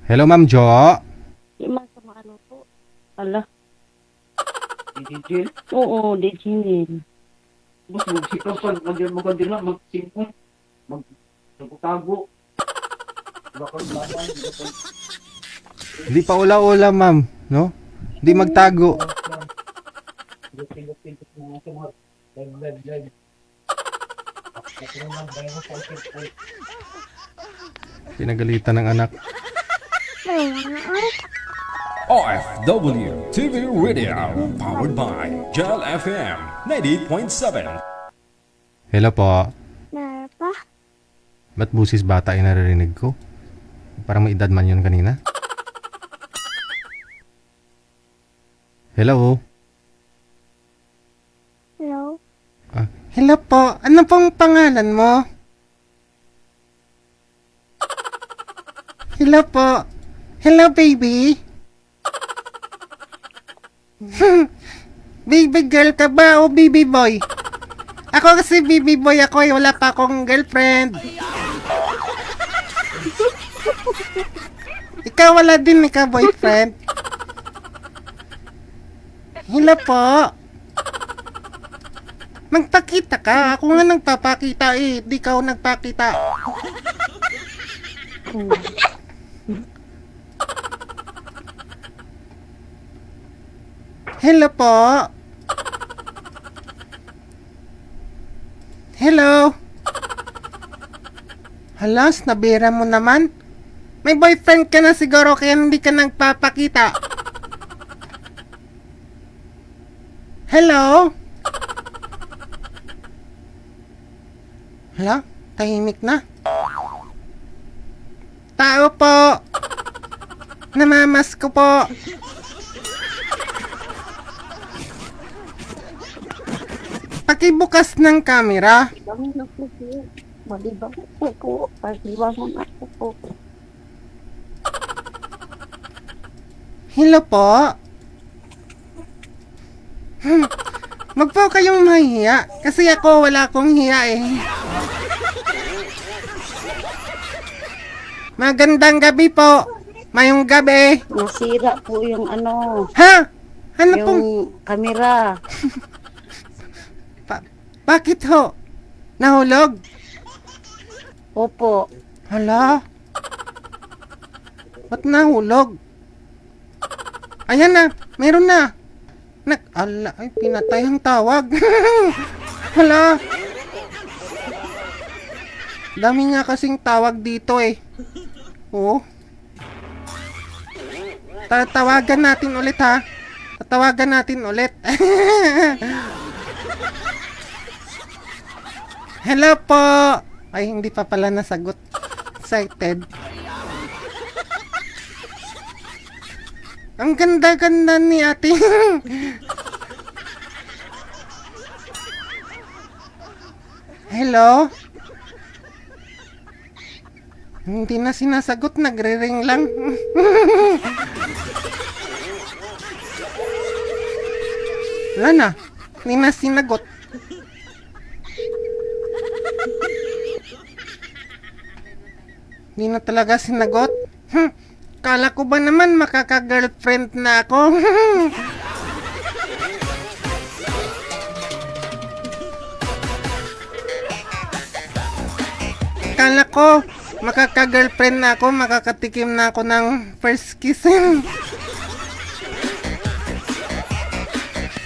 Hello, Ma'am Jo? Yung mga sama ano po. Ala. Oo, Digil. Mas magsikap pa, magandila, magsimpo, magtago. Hindi pa ula-ula, ma'am. No? Hindi magtago. Pinagalitan ng anak. OFW TV Radio, powered by Jel FM 98.7. Hello po. Meron pa? Ba't busis bata yung naririnig ko? Parang may edad man yun kanina. Hello? Hello? Hello po. Ano pong pangalan mo? Hello po. Hello, baby. Baby girl ka ba o baby boy? Ako kasi baby boy ako eh. Wala pa akong girlfriend. Ikaw wala din ka boyfriend. Hello po. Magpakita ka. Ako nga nagpapakita eh. Di ka nagpakita. Hello po. Hello. Halas, nabira mo naman. May boyfriend ka na siguro kaya hindi ka nagpapakita. Hello? Hala, tahimik na. Tao po. Namamas ko po. Pakibukas ng camera. Malibang ako. Malibang ako po. Hello po. Wag po kayong mahiya. Kasi ako wala akong hiya eh. Magandang gabi po. Mayong gabi. Nasira po yung ano. Ha? Ano yung pong... kamera. Bakit ho? Nahulog? Opo. Hala? Ba't nahulog? Ayan na. Meron na. Ala, ay pinatay ang tawag. Hala. Dami nga kasing tawag dito eh. Oo. Tatawagan natin ulit ha. Tatawagan natin ulit. Hello po. Ay, hindi pa pala nasagot. Excited. Ang ganda-ganda ni ate. Hello? Hindi na sinasagot, nagre-ring lang. Wala na. Hindi na sinagot. Hindi na talaga sinagot. Kala ko ba naman makaka-girlfriend na ako? Kala ko makaka-girlfriend na ako, makakatikim na ako ng first kiss.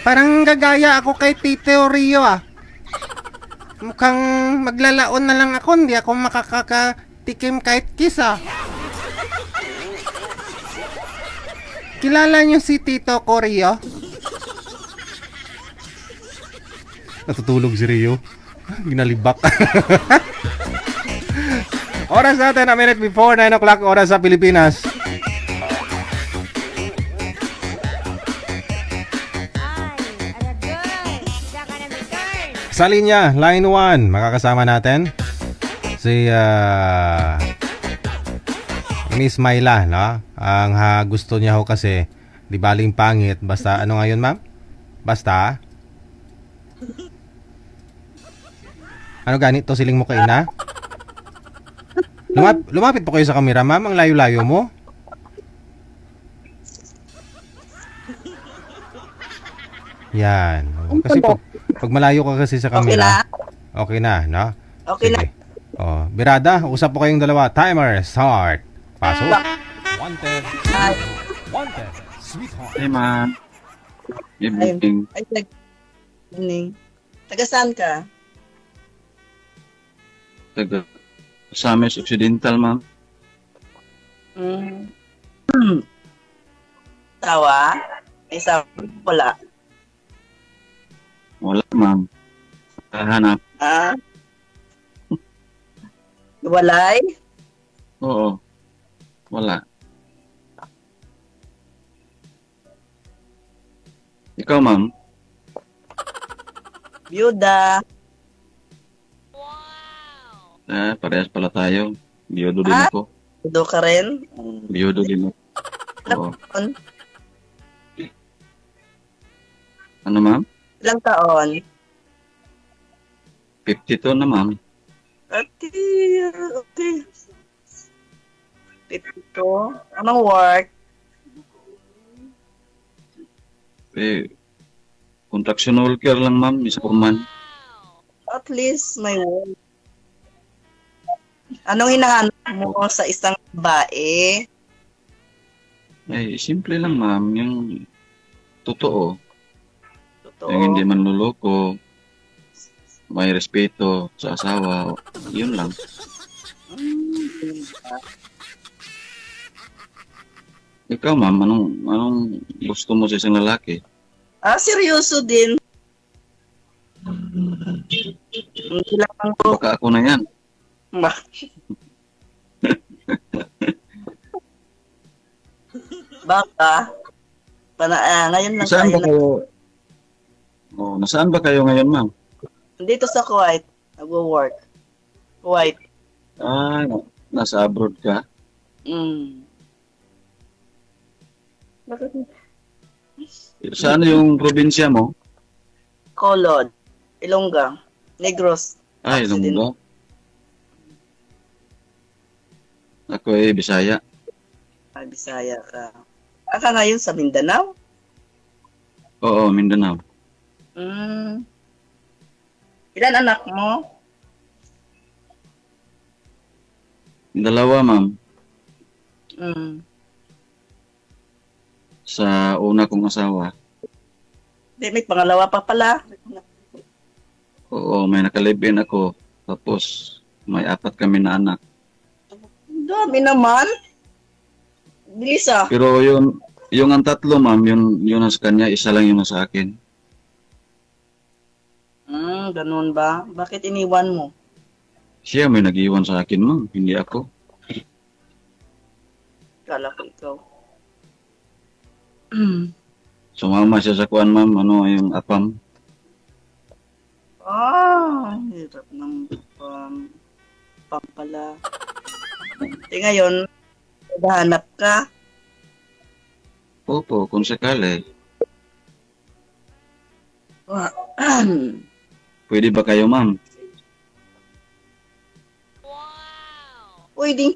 Parang gagaya ako kay Tito Rio ah. Mukhang maglalaon na lang ako, hindi ako makakatikim kahit kiss ah. Kilala niyo si Tito Corio? Natutulog si Rio. Ginalibak. Oras natin, a minute before 9 o'clock, oras sa Pilipinas. Sa linya, line 1, makakasama natin si Miss Myla, no? Ang gusto niya ho kasi, di baling pangit, basta ano ngayon, ma'am? Basta? Ano ganito, siling mo kay ina? Lumapit po kayo sa kamera, ma'am. Ang layo-layo mo. Yan. Kasi pag malayo ka kasi sa kamera, okay na, no? Okay na. Sige. Oh, birada, usap po kayong dalawa. Timer, start. Pasok. Wanted. Ay, Wanted. Sweetheart. Hey, ma'am. Good evening. ay, evening. Taga saan ka? Taga Samis Occidental, ma'am. Mm. Tawa? Isa wala. Wala, ma'am. Hanap. Ah? Walay? Oo. Wala. Ikaw, ma'am. Byuda. Parehas pala tayo. Biyodo din ako. Byudo ka rin? Biyodo din ako. Oo. Ano, ma'am? Ilang taon? 52 na, ma'am. Okay. 52. Anong work? Construction worker lang, ma'am. Isa po man. At least may work. Anong hinahanap mo sa isang babae? Simple lang, ma'am. Yung totoo. Totoo. Yung hindi manluloko. May respeto sa asawa. Yun lang. Ikaw, ma'am, anong gusto mo sa isang lalaki? Seryoso din. Kailangan ko. Baka ako na yan. Baka. Ngayon lang Nasaan tayo ba kayo? Nasaan ba kayo ngayon, ma'am? dito sa Kuwait. Nagwo-work. Kuwait. Nasa abroad ka? Mm. Bakit? Saan yung probinsya mo? Colod. Ilongga. Negros. Ilongga. Ako Bisaya. Bisaya ka. Ka ngayon sa Mindanao? Oo, Mindanao. Ilan anak mo? 2, ma'am. Sa una kong asawa. May pangalawa pa pala. Oo, may nakalibin ako. Tapos, may 4 kami na anak. Dami naman. Bilis ah. Pero yung ang 3, ma'am, yun nasa kanya, isa lang yung nasa akin. Ganun ba? Bakit iniwan mo? Siya may nag-iwan sa akin, ma'am. Hindi ako. Kala ko ikaw. Sumama siya sa kuwan, ma'am. Ano yung apam? Hirap ng pampala. Ngayon, naghahanap ka? Opo, kung sakali. Pwede ba kayo, ma'am? Pwedeng.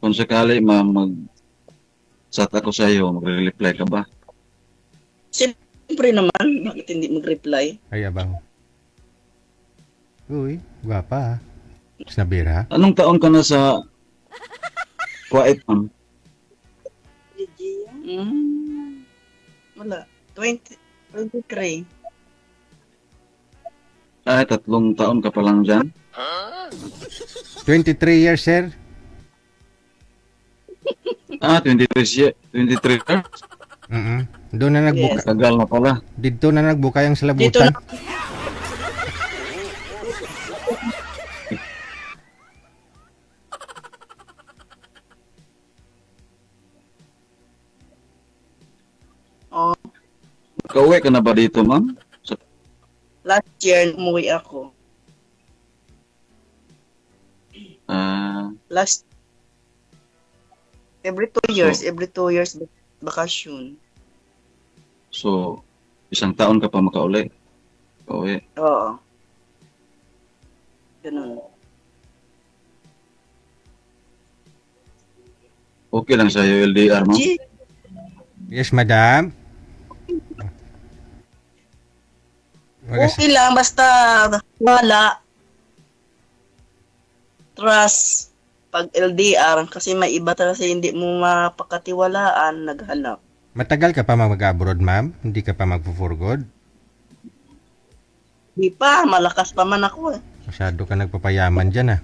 Kung sakali, ma'am, mag-chat ako sa iyo, magre-reply ka ba? Siyempre naman, bakit hindi mag-reply? Ay, abang. Uy, gwapa ha. Snabira. Anong taon ka na sa Kuwait, ma'am? Wala. 23. 3 taon ka pa lang dyan? 23 years, sir. 23 years? Doon na nagbuka. Yes. Tagal na pala. Dito na nagbuka yung Dito salabutan. na. Oh, Nakauwi ka na ba dito, ma'am? last year umuwi ako. Ah, Last every 2 years bakasyon. so, isang taon ka pa makauwi. Pauwi. Oo. Ganun. Okay lang sa'yo, LDR, ma'am? G, Yes, madam. okay lang basta wala trust pag LDR kasi may iba talaga hindi mo mapakatiwalaan naghanap. Matagal ka pa mag-abroad, ma'am? Hindi ka pa magpo-for-good? Di pa, malakas pa man ako eh. Masyado ka nagpapayaman dyan, ah.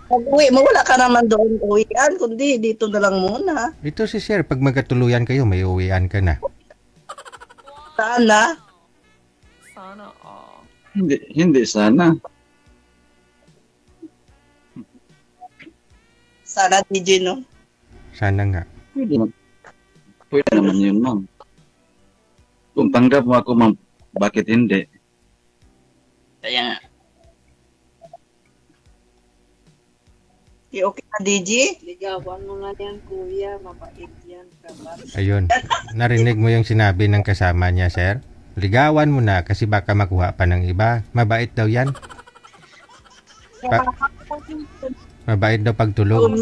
Pag uwi mo, wala ka naman doon uwian, kundi dito na lang muna. Ito si Sir, pag magkatuluyan kayo, may uwian ka na. Saan na? Hindi sana. Sana DJ, no? Sana nga. Pwede naman yun, ma'am. Kung tanggap mo ako, ma'am, bakit hindi? Kaya nga. Okay na, DJ? Ligawan mo nga yan, kuya. Mabait yan. Ayun. Narinig mo yung sinabi ng kasama niya, Sir? Ligawan mo na kasi baka makuha pa ng iba. Mabait daw yan. Mabait daw pagtulog.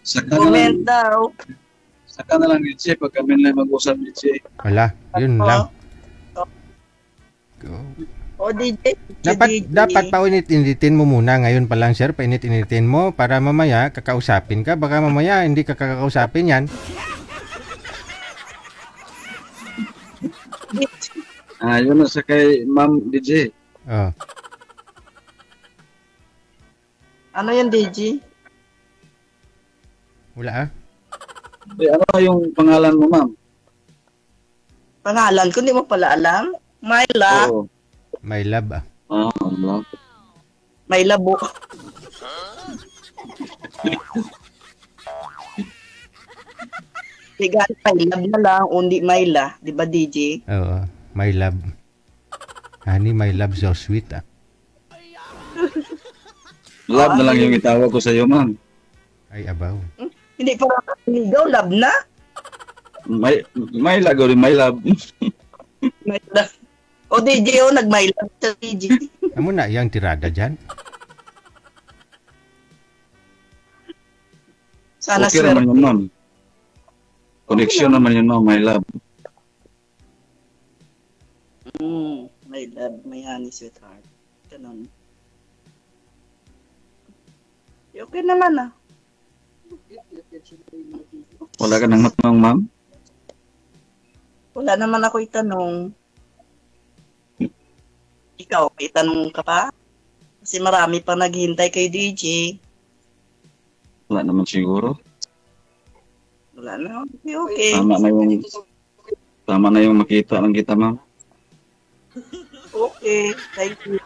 Saka na Comment lang, daw. saka na lang, DJ, pag kami lang mag-usap, DJ. Wala, yun lang. O, DJ. Dapat painit-initin mo muna ngayon pa lang, Sir. Painit-initin mo para mamaya kakausapin ka. Baka mamaya hindi ka kakausapin yan. Yun na sa kay ma'am, DJ. Oh. Ano yan, DJ? Wala ah. Ano yung pangalan mo, ma'am? Pangalan ko, hindi mo pala alam? Myla. Oo. My love ah. Love. Myla bu. Tigaan, Myla na lang, undi Myla. Di ba, DJ? Oo. My love. Honey, my love so sweet ah. Love na lang yung itawag ko sa iyo, ma'am. Ay, abaw. Hindi pa ligaw, love na. May lagaw rin, my love. Myla. O, DJ, o, nag-Myla sa DJ. Amo na yung tirada dyan. Sana Okay naman yun, ma'am. Connection naman yun, ma'am, my love. My love, my honey, sweetheart. Ganun. Okay naman ah. Wala ka nang matanong, ma'am? Wala naman ako itanong. Ikaw, may itanong ka pa? Kasi marami pa naghihintay kay DJ. Wala naman siguro. Wala na. Okay. Tama na yung makita lang kita, ma'am. Okay. Thank you.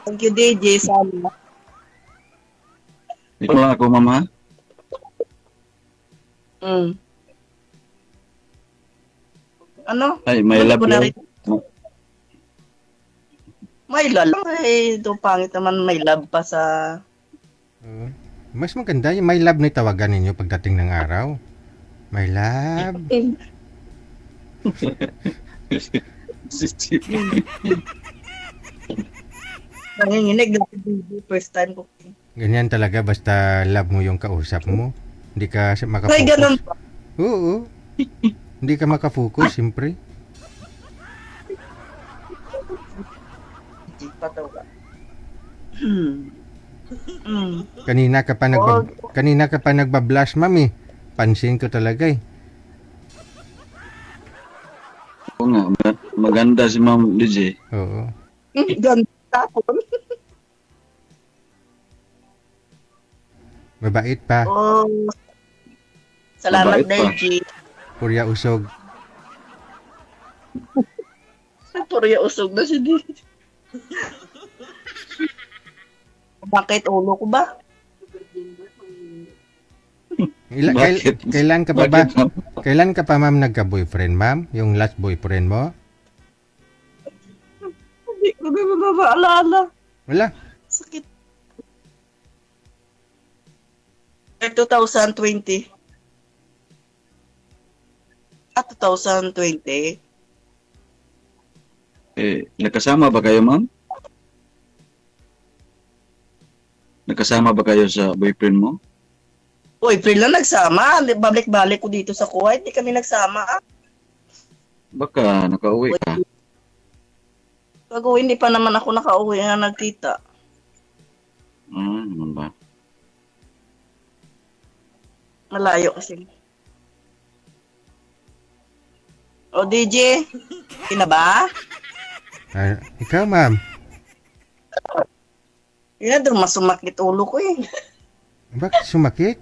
Thank you, DJ. Sana. Ikaw lang ako, ma'am, ha? Ano? Ay, may love Ano na you. rin? May love. Eh, ito pangit naman may love pa sa... Mas maganda yung my love na tawagan ninyo pagdating ng araw. My love. Nanginginig na si DJ. First time ko. Ganyan talaga basta love mo yung kausap mo. Hindi ka Ay, makafocus. ganun pa. Oo. Hindi ka makafocus, siyempre. Pataw ka. Kanina ka pa nagbablush, mami. Pansin ko talaga eh. Oo nga, maganda si ma'am, DJ. Oo. Ganda po. Mabait pa. Oh, salamat, Mabait pa. Deji. Purya usog. Purya usog na si Deji. Bakit ulo ko ba? Bakit? Kailan ka pa ba? Bakit, ma'am? Kailan ka pa ma'am nagka-boyfriend ma'am? Yung last boyfriend mo? Hindi ko na maalala. Wala. Sakit. 2020. 2020. Nagkasama ba kayo, ma'am? Nagkasama ba kayo sa boyfriend mo? Uy, April lang nagsama. Balik-balik ko dito sa Kuwait. Hindi kami nagsama. Baka nakauwi ka. Bago hindi pa naman ako nakauwi na nagkita. Naman ba? Malayo kasi. O DJ, na ba? Ikaw ma'am. Yan, doon masumakit ulo ko eh. Bakit sumakit?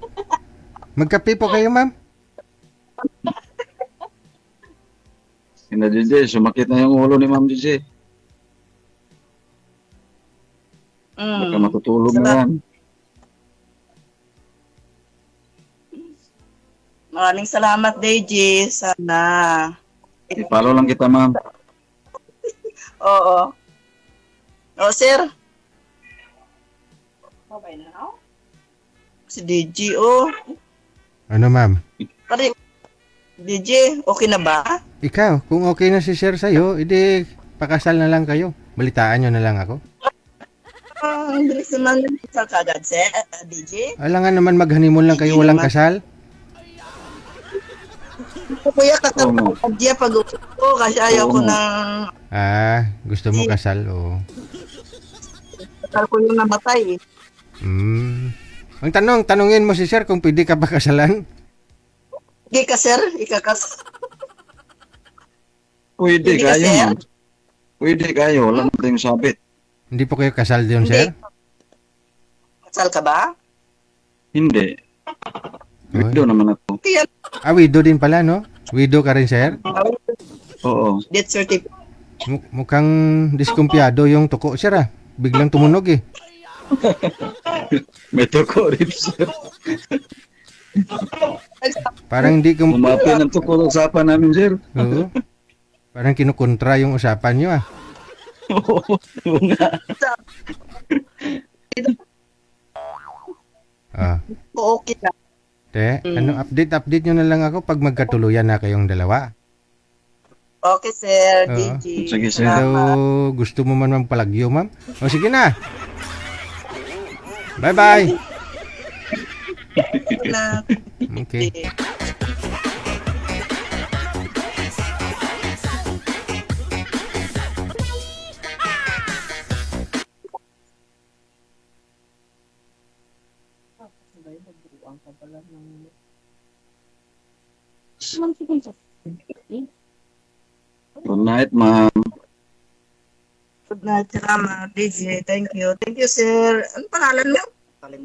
Magkape po kayo ma'am? Sina DJ, sumakit na yung ulo ni Ma'am DJ. Baka matutulog na yan. Maraming salamat, DJ. Sana. I-follow lang kita, ma'am. Oo. O, sir. Okay na. Si DJ, oh. Ano ma'am? Pare, DJ, okay na ba? Ikaw, kung okay na si sir sa'yo, edi pakasal na lang kayo. Balitaan nyo na lang ako. Ang bilis naman sa kagad, sir, DJ. Alangan naman mag-honeymoon lang kayo, walang kasal. Kuya, kakapag dia pag-uwi ko kasi ayaw ko ng... Gusto mo kasal, o. Kasal ko yung namatay, eh. Ang tanungin mo si sir kung pwede ka ba kasalan? Hindi ka, sir. Ikakas. Pwede Hindi ka, kayo, sir? ma'am. Pwede kayo. Wala natin sabit. Hindi po kayo kasal doon, Hindi. sir? Kasal ka ba? Hindi. Oy. Widow naman ako. Kaya, Widow din pala, no? Widow ka rin, sir? Oo. death certificate. Mukhang diskumpiyado yung tuko, sir, ah. Biglang tumunog, eh. May tuko rin, sir. Parang hindi ko... Umapi ng tuko sa usapan namin, sir. Oo. Parang kinukontra yung usapan nyo, ah. Oo nga. Okay na. Ano, update nyo na lang ako pag magkatuluyan na kayong dalawa. Okay, sir. Oo. DJ. Sige, sir. So, gusto mo man magpalagyo, ma'am? O, sige na. Bye-bye. Na. Okay. Good night, ma'am. Good night, salamat, DJ. Thank you. Thank you, sir. Ano pangalan mo?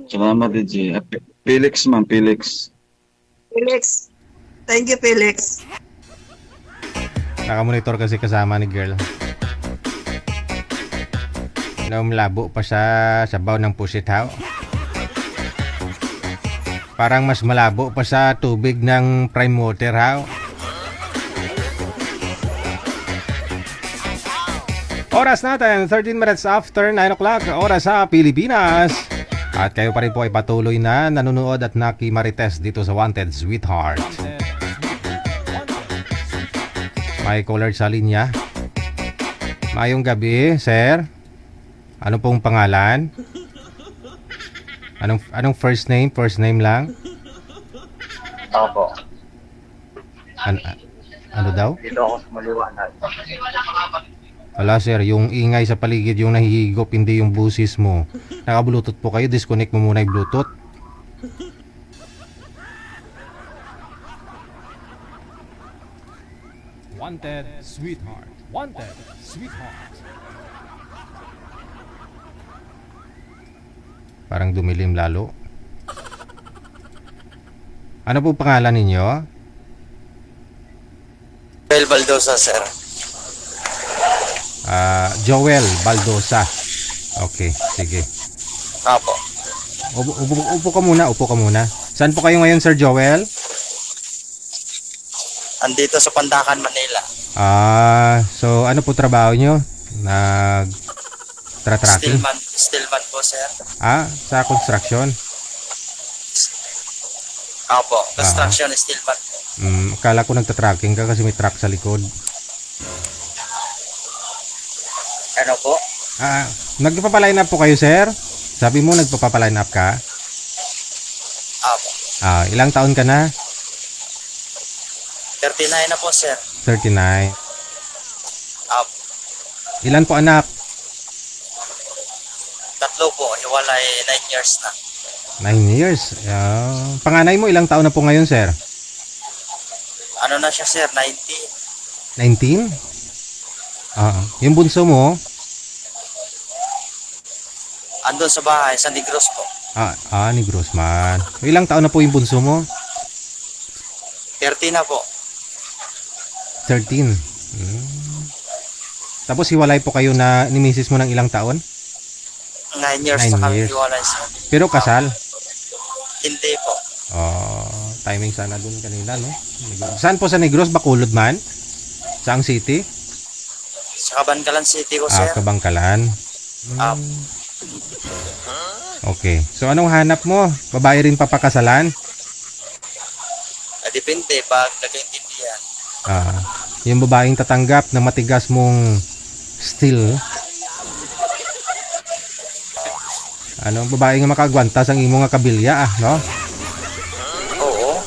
Salamat, DJ. Felix, ma'am. Felix. Felix. Thank you, Felix. Nakamonitor kasi kasama ni girl. Malabo pa sa sabaw ng pusit, how? Parang mas malabo pa sa tubig ng prime water, how? Oras natin, 13 minutes after 9 o'clock, oras sa Pilipinas. At kayo pa rin po ay patuloy na nanonood at nakimarites dito sa Wanted Sweetheart. May caller sa linya. Mayong gabi, sir. Ano pong pangalan? Anong first name? First name lang? Opo. Ano daw? Dito ako sa maliwanag. Wala sir, yung ingay sa paligid, yung nahihigop, hindi yung busis mo. Naka-bluetooth po kayo, disconnect mo muna yung bluetooth. Wanted Sweetheart. Wanted Sweetheart. Parang dumilim lalo. Ano po pangalan ninyo? Joel Baldosa, sir. Joel Baldosa. Okay, sige. Apo. Upo ka muna. Saan po kayo ngayon, Sir Joel? Andito sa Pandakan, Manila. So ano po trabaho nyo? Tracking? Stillman po, sir. Sa construction? Apo, construction stillman. Akala ko nagtatracking ka kasi may truck sa likod. Ano po? Nagpapaline up po kayo, sir? Sabi mo nagpapaline up ka? Apo. Ilang taon ka na? 39 na po, sir. 39. Apo. Ilan po anak? 3 po, hiwalay 9 years na. 9 years. Panganay mo ilang taon na po ngayon, sir? Ano na siya, sir? 19. 19? Yung bunso mo? Andun sa bahay, sa Negros po. Ni Grossman. Ilang taon na po yung bunso mo? 30 na po. 13. Tapos hiwalay po kayo na ni misis mo ng ilang taon? 9 years 9 na kami years. hiwalay, sir. Pero kasal? Hindi po. Timing sana dun kanina, no? Saan po sa Negros? Bacolod man? Saang city? Sa Kabangkalan City ko, sir. Kabangkalan. Apo. Okay. So anong hanap mo? Babae rin papakasalan? Depende, pag nagkaintindihan. Yung babaeng tatanggap na matigas mong steel. Anong babae nga makagwantas ang imo nga kabilya, no? Oo.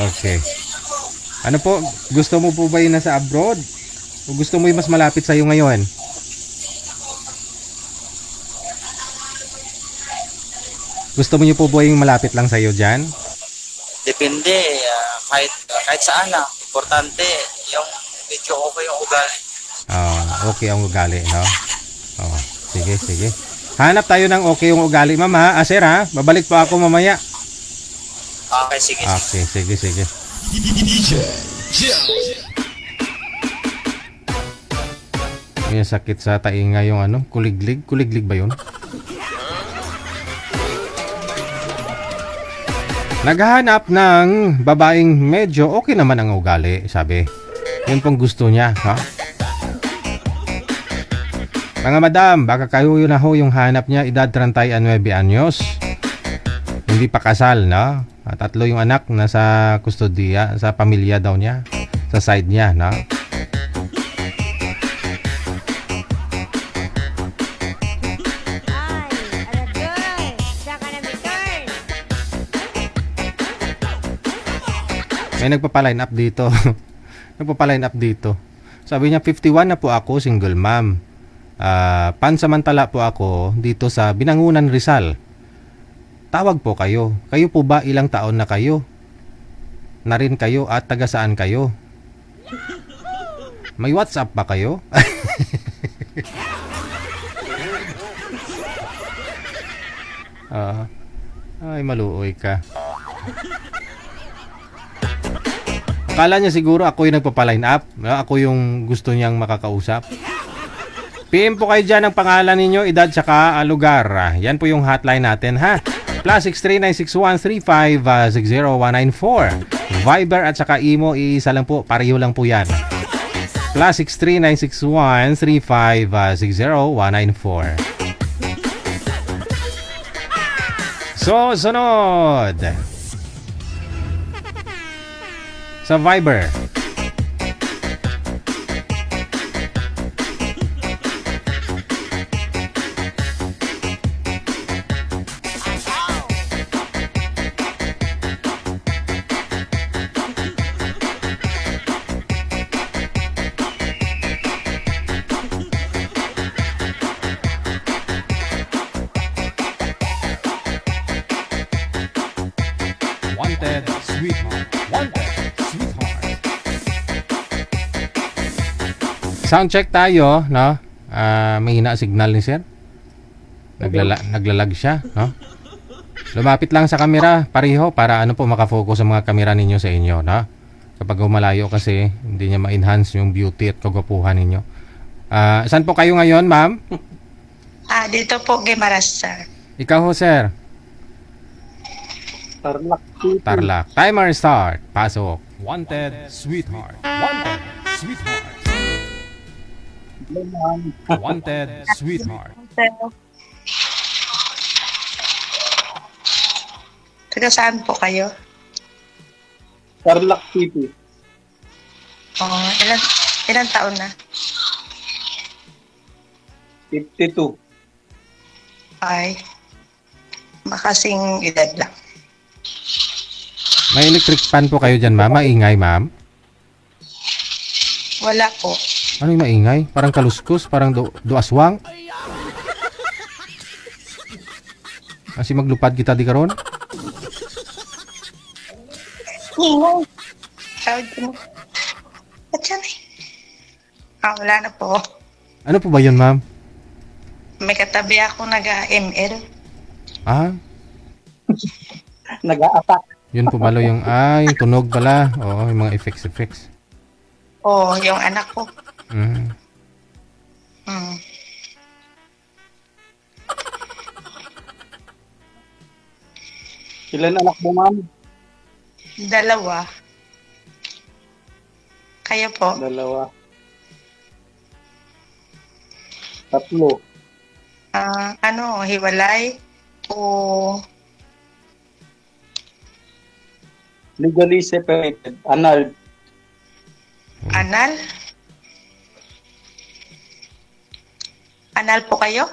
Okay. Ano po, gusto mo po ba yung nasa abroad? O gusto mo yung mas malapit sa'yo ngayon? Gusto mo nyo po ba yung malapit lang sa'yo dyan? Depende, kahit saan na. Importante, yung medyo okay yung ugali. Okay ang ugali, no? Sige. Hanap tayo ng okay yung ugali, ma'am, ha? Sir, ha? Babalik po ako mamaya. Okay, sige. Okay, sige. May sakit sa tainga yung kuliglig. Kuliglig ba yun? Naghahanap ng babaeng medyo okay naman ang ugali, sabi. Yun pong gusto niya, ha? Mga madam, baka kayo yun na ho yung hanap niya, edad 39 anyos. Hindi pa kasal, no? At 3 yung anak nasa kustodiya, sa pamilya daw niya, sa side niya, no? May nagpapaline up dito. Nagpapaline up dito. Sabi niya, 51 na po ako, single mom. Pansamantala po ako dito sa Binangunan, Rizal. Tawag po kayo. Kayo po ba ilang taon na kayo? Na rin kayo at taga saan kayo? May WhatsApp ba kayo? Ay, maluoy ka. Akala niya siguro ako yung nagpapaline up. Ako yung gusto niyang makakausap. PM po kayo dyan ang pangalan ninyo, edad, tsaka lugar. Yan po yung hotline natin, ha? +63 961 3560194. Viber at saka Imo, iisa lang po. Pareho lang po yan. +63 961 3560194. So, sunod. Sa Viber. Wanted sweetheart. Sound check tayo, no? May hina signal ni sir. Naglalag siya, no? Lumapit lang sa camera, pareho, para ano po makafocus ang mga camera ninyo sa inyo, no? Kapag malayo kasi, hindi niya ma-enhance yung beauty at kagwapuhan ninyo. Saan po kayo ngayon, ma'am? Dito po, Gimaras, sir. Ikaw ho, sir. Tarlac City. Tarlac. Timer start. Pasok. Wanted, sweetheart. Wanted, sweetheart. Wanted, sweetheart. Taga saan po kayo? Tarlac City. Ilan taon na? 52. Ay, makasing edad lang. May electric fan po kayo dyan, ma'am? Maingay, ma'am? Wala po. Ano yung maingay? Parang kaluskos? Parang duaswang? Kasi maglupad kita di karon? Ingay. Tawag ko mo. Ba't yan eh? Wala na po. Ano po ba yun, ma'am? May katabi ako nag-ML. Nag-a-attack. Yun po balo yung, yung tunog pala. Oo, yung mga effects. Yung anak ko. Mm. Ilan anak mo, ma'am? 2. Kayo po? 2. 3. Hiwalay? O Legally separated. Anal. anal? Anal po kayo?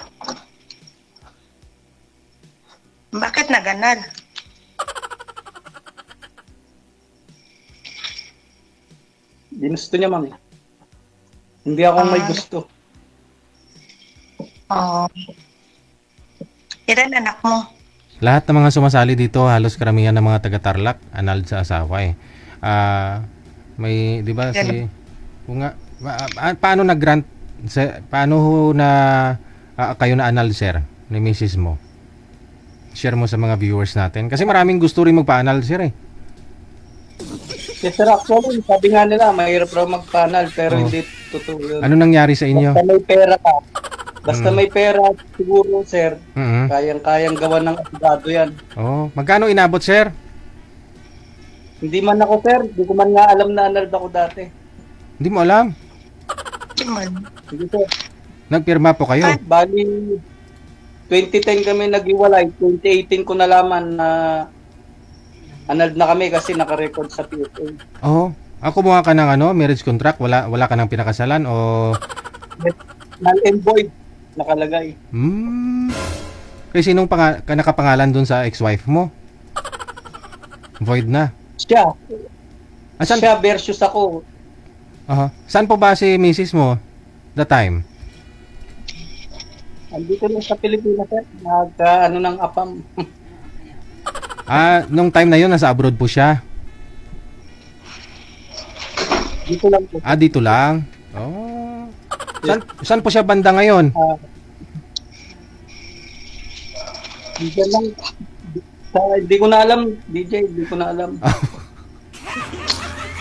Bakit nag-anal? Ginusto niya, ma'am. Hindi ako may gusto. Ilan anak mo? Lahat ng mga sumasali dito, halos karamihan ng mga taga-Tarlac, anal sa asawa eh. May, di ba si... Kung nga, paano nag-grant, paano ho na kayo na anal, sir, ni misis mo? Share mo sa mga viewers natin. Kasi maraming gusto rin magpa-anal, sir eh. Yes, sir, actually, sabi nga nila, mahirap raw magpanal, pero hindi totoo yun. Ano nangyari sa inyo? Basta may pera ka. Basta may pera, siguro, sir, kayang-kayang gawa ng abogado yan. Magkano inabot, sir? Hindi man ako, sir. Hindi ko man nga alam na anal ako dati. Hindi mo alam? Hindi, sir. Nagpirma po kayo? Bali, 2010 kami nag-iwalay. 2018 ko nalaman na anal na kami kasi naka-record sa PSA. Ako kumuha ka ng marriage contract, wala ka ng pinakasalan o... Null and void, nakalagay. Kasi sinong nakapangalan dun sa ex-wife mo? Void na. Siya. Saan? Siya versus ako. Saan po ba si misis mo that time? Andito lang sa Pilipinas, sir. Ng apam. Nung time na yun, nasa abroad po siya? Dito lang po. Dito lang? Saan po siya banda ngayon? Dito lang. Hindi ko na alam, DJ. Hindi ko na alam.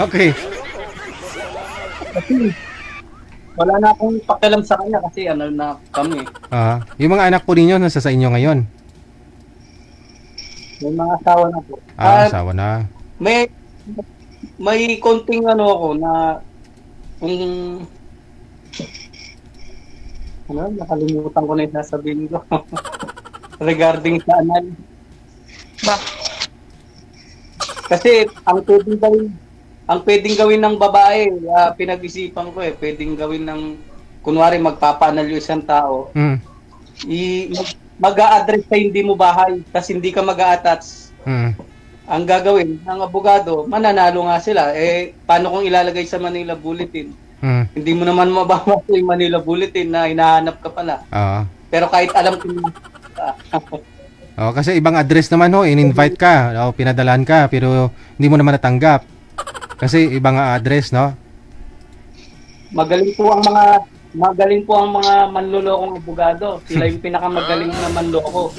Okay. Kasi wala na akong pakialam sa kanya kasi anal na kami. Yung mga anak po ninyo nasa sa inyo ngayon? May mga asawa na po. Asawa na. May konting ako na kung nakalimutan ko na yung sasabihin ko. Regarding sa anal. Kasi ang pwedeng gawin ng babae, pinag-isipan ko pwedeng gawin ng, kunwari magpapaanal yung isang tao, mag-a-address sa hindi mo bahay, tas hindi ka mag-a-attach. Ang gagawin ng abogado, mananalo nga sila. Paano kung ilalagay sa Manila Bulletin? Hindi mo naman mababasa yung Manila Bulletin na hinahanap ka pala. Pero kahit alam ko kasi ibang address naman in-invite ka, pinadalan ka, pero hindi mo naman natanggap. Kasi ibang address, no? Magaling po ang mga magaling po ang mga manlolokong abogado. Sila yung pinakamagaling na manloko.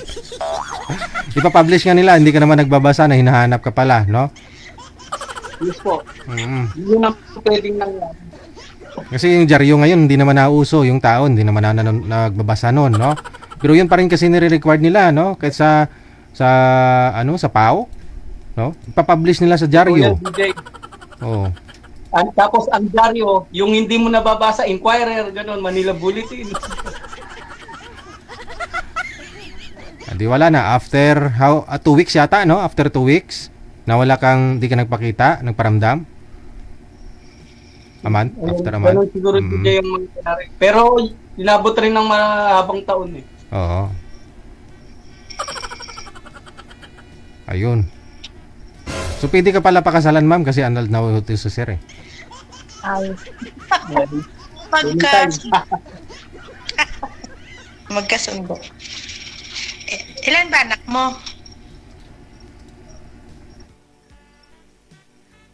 Ipapublish nga nila, hindi ka naman nagbabasa na hinahanap ka pala, no? Yes po. Mm. Yun ang pwedeng nangyari. Kasi yung dyaryo ngayon, hindi naman nauso. Yung tao, hindi naman nagbabasa nun, no? Pero yun pa rin kasi nire-required nila, no? Kahit sa PAO, no? Ipapublish nila sa dyaryo. Oo. Tapos ang dyaryo, yung hindi mo nababasa, Inquirer, ganun, Manila Bulletin. Di wala na. After 2 weeks yata, no? After 2 weeks, na wala kang, di ka nagpakita, nagparamdam. Aman? After a month? Ganun siguro DJ yung mangyayari. Pero, inabot rin ng mahabang taon eh. Oo. Ayun. So, pwede ka pala pakasalan, ma'am, kasi annulled na hotel sa sir, eh. Ay. Magkasundo. Ilan ba anak mo?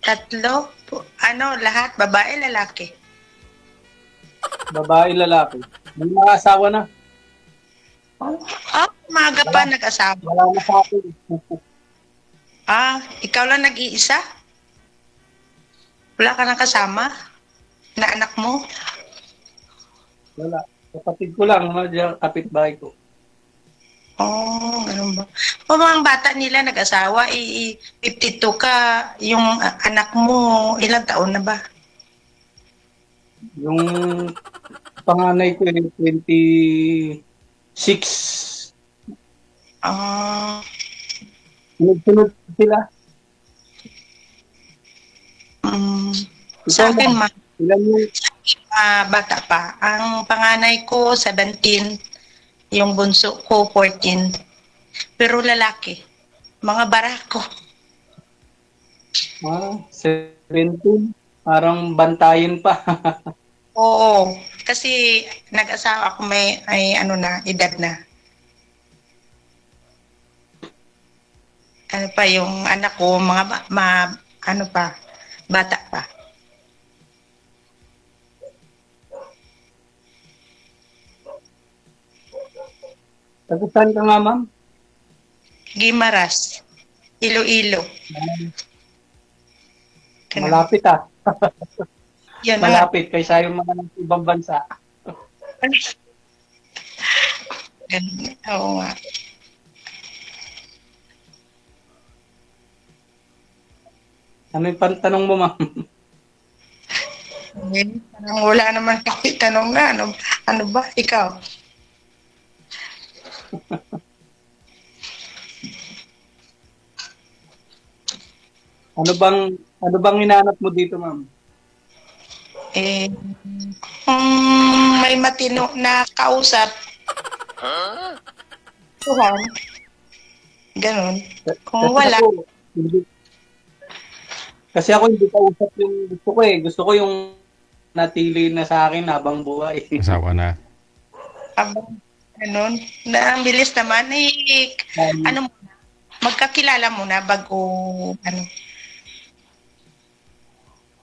3? Lahat? Babae, lalaki? Babae, lalaki. May mga asawa na. Maaga pa nag-asawa. Wala na sa akin. Ikaw lang nag-iisa? Wala ka nang kasama? Na anak mo? Wala. Kapatid ko lang, kapitbahay ko. Ganun ba? O mga bata nila nag-asawa, 52 ka, yung anak mo, ilang taon na ba? Yung panganay ko yung 26. Sunod sila. Sa akin, ilan yung bata pa. Ang panganay ko, 17. Yung bunso ko, 14. Pero lalaki. Mga barako. 17. Parang bantayin pa. Oo. Kasi nag-asawa ako may edad na. Ano pa yung anak ko, bata pa. Tagusan ka nga, ma'am? Guimaras. Iloilo. Malapit Yan, malapit kaysa yung mga ng ibang bansa. Oo nga. Ano yung tanong mo, ma'am? Parang wala naman kasi tanong na. Ano ba? Ikaw? Ano bang hinahanap mo dito, ma'am? Kung may matino na kausap. Tuhan. Ganon. Kung wala. Kasi ako hindi kausap yung gusto ko eh. Gusto ko yung natili na sa akin habang buhay. Asawa na. Ganon. Ang bilis naman magkakilala muna bago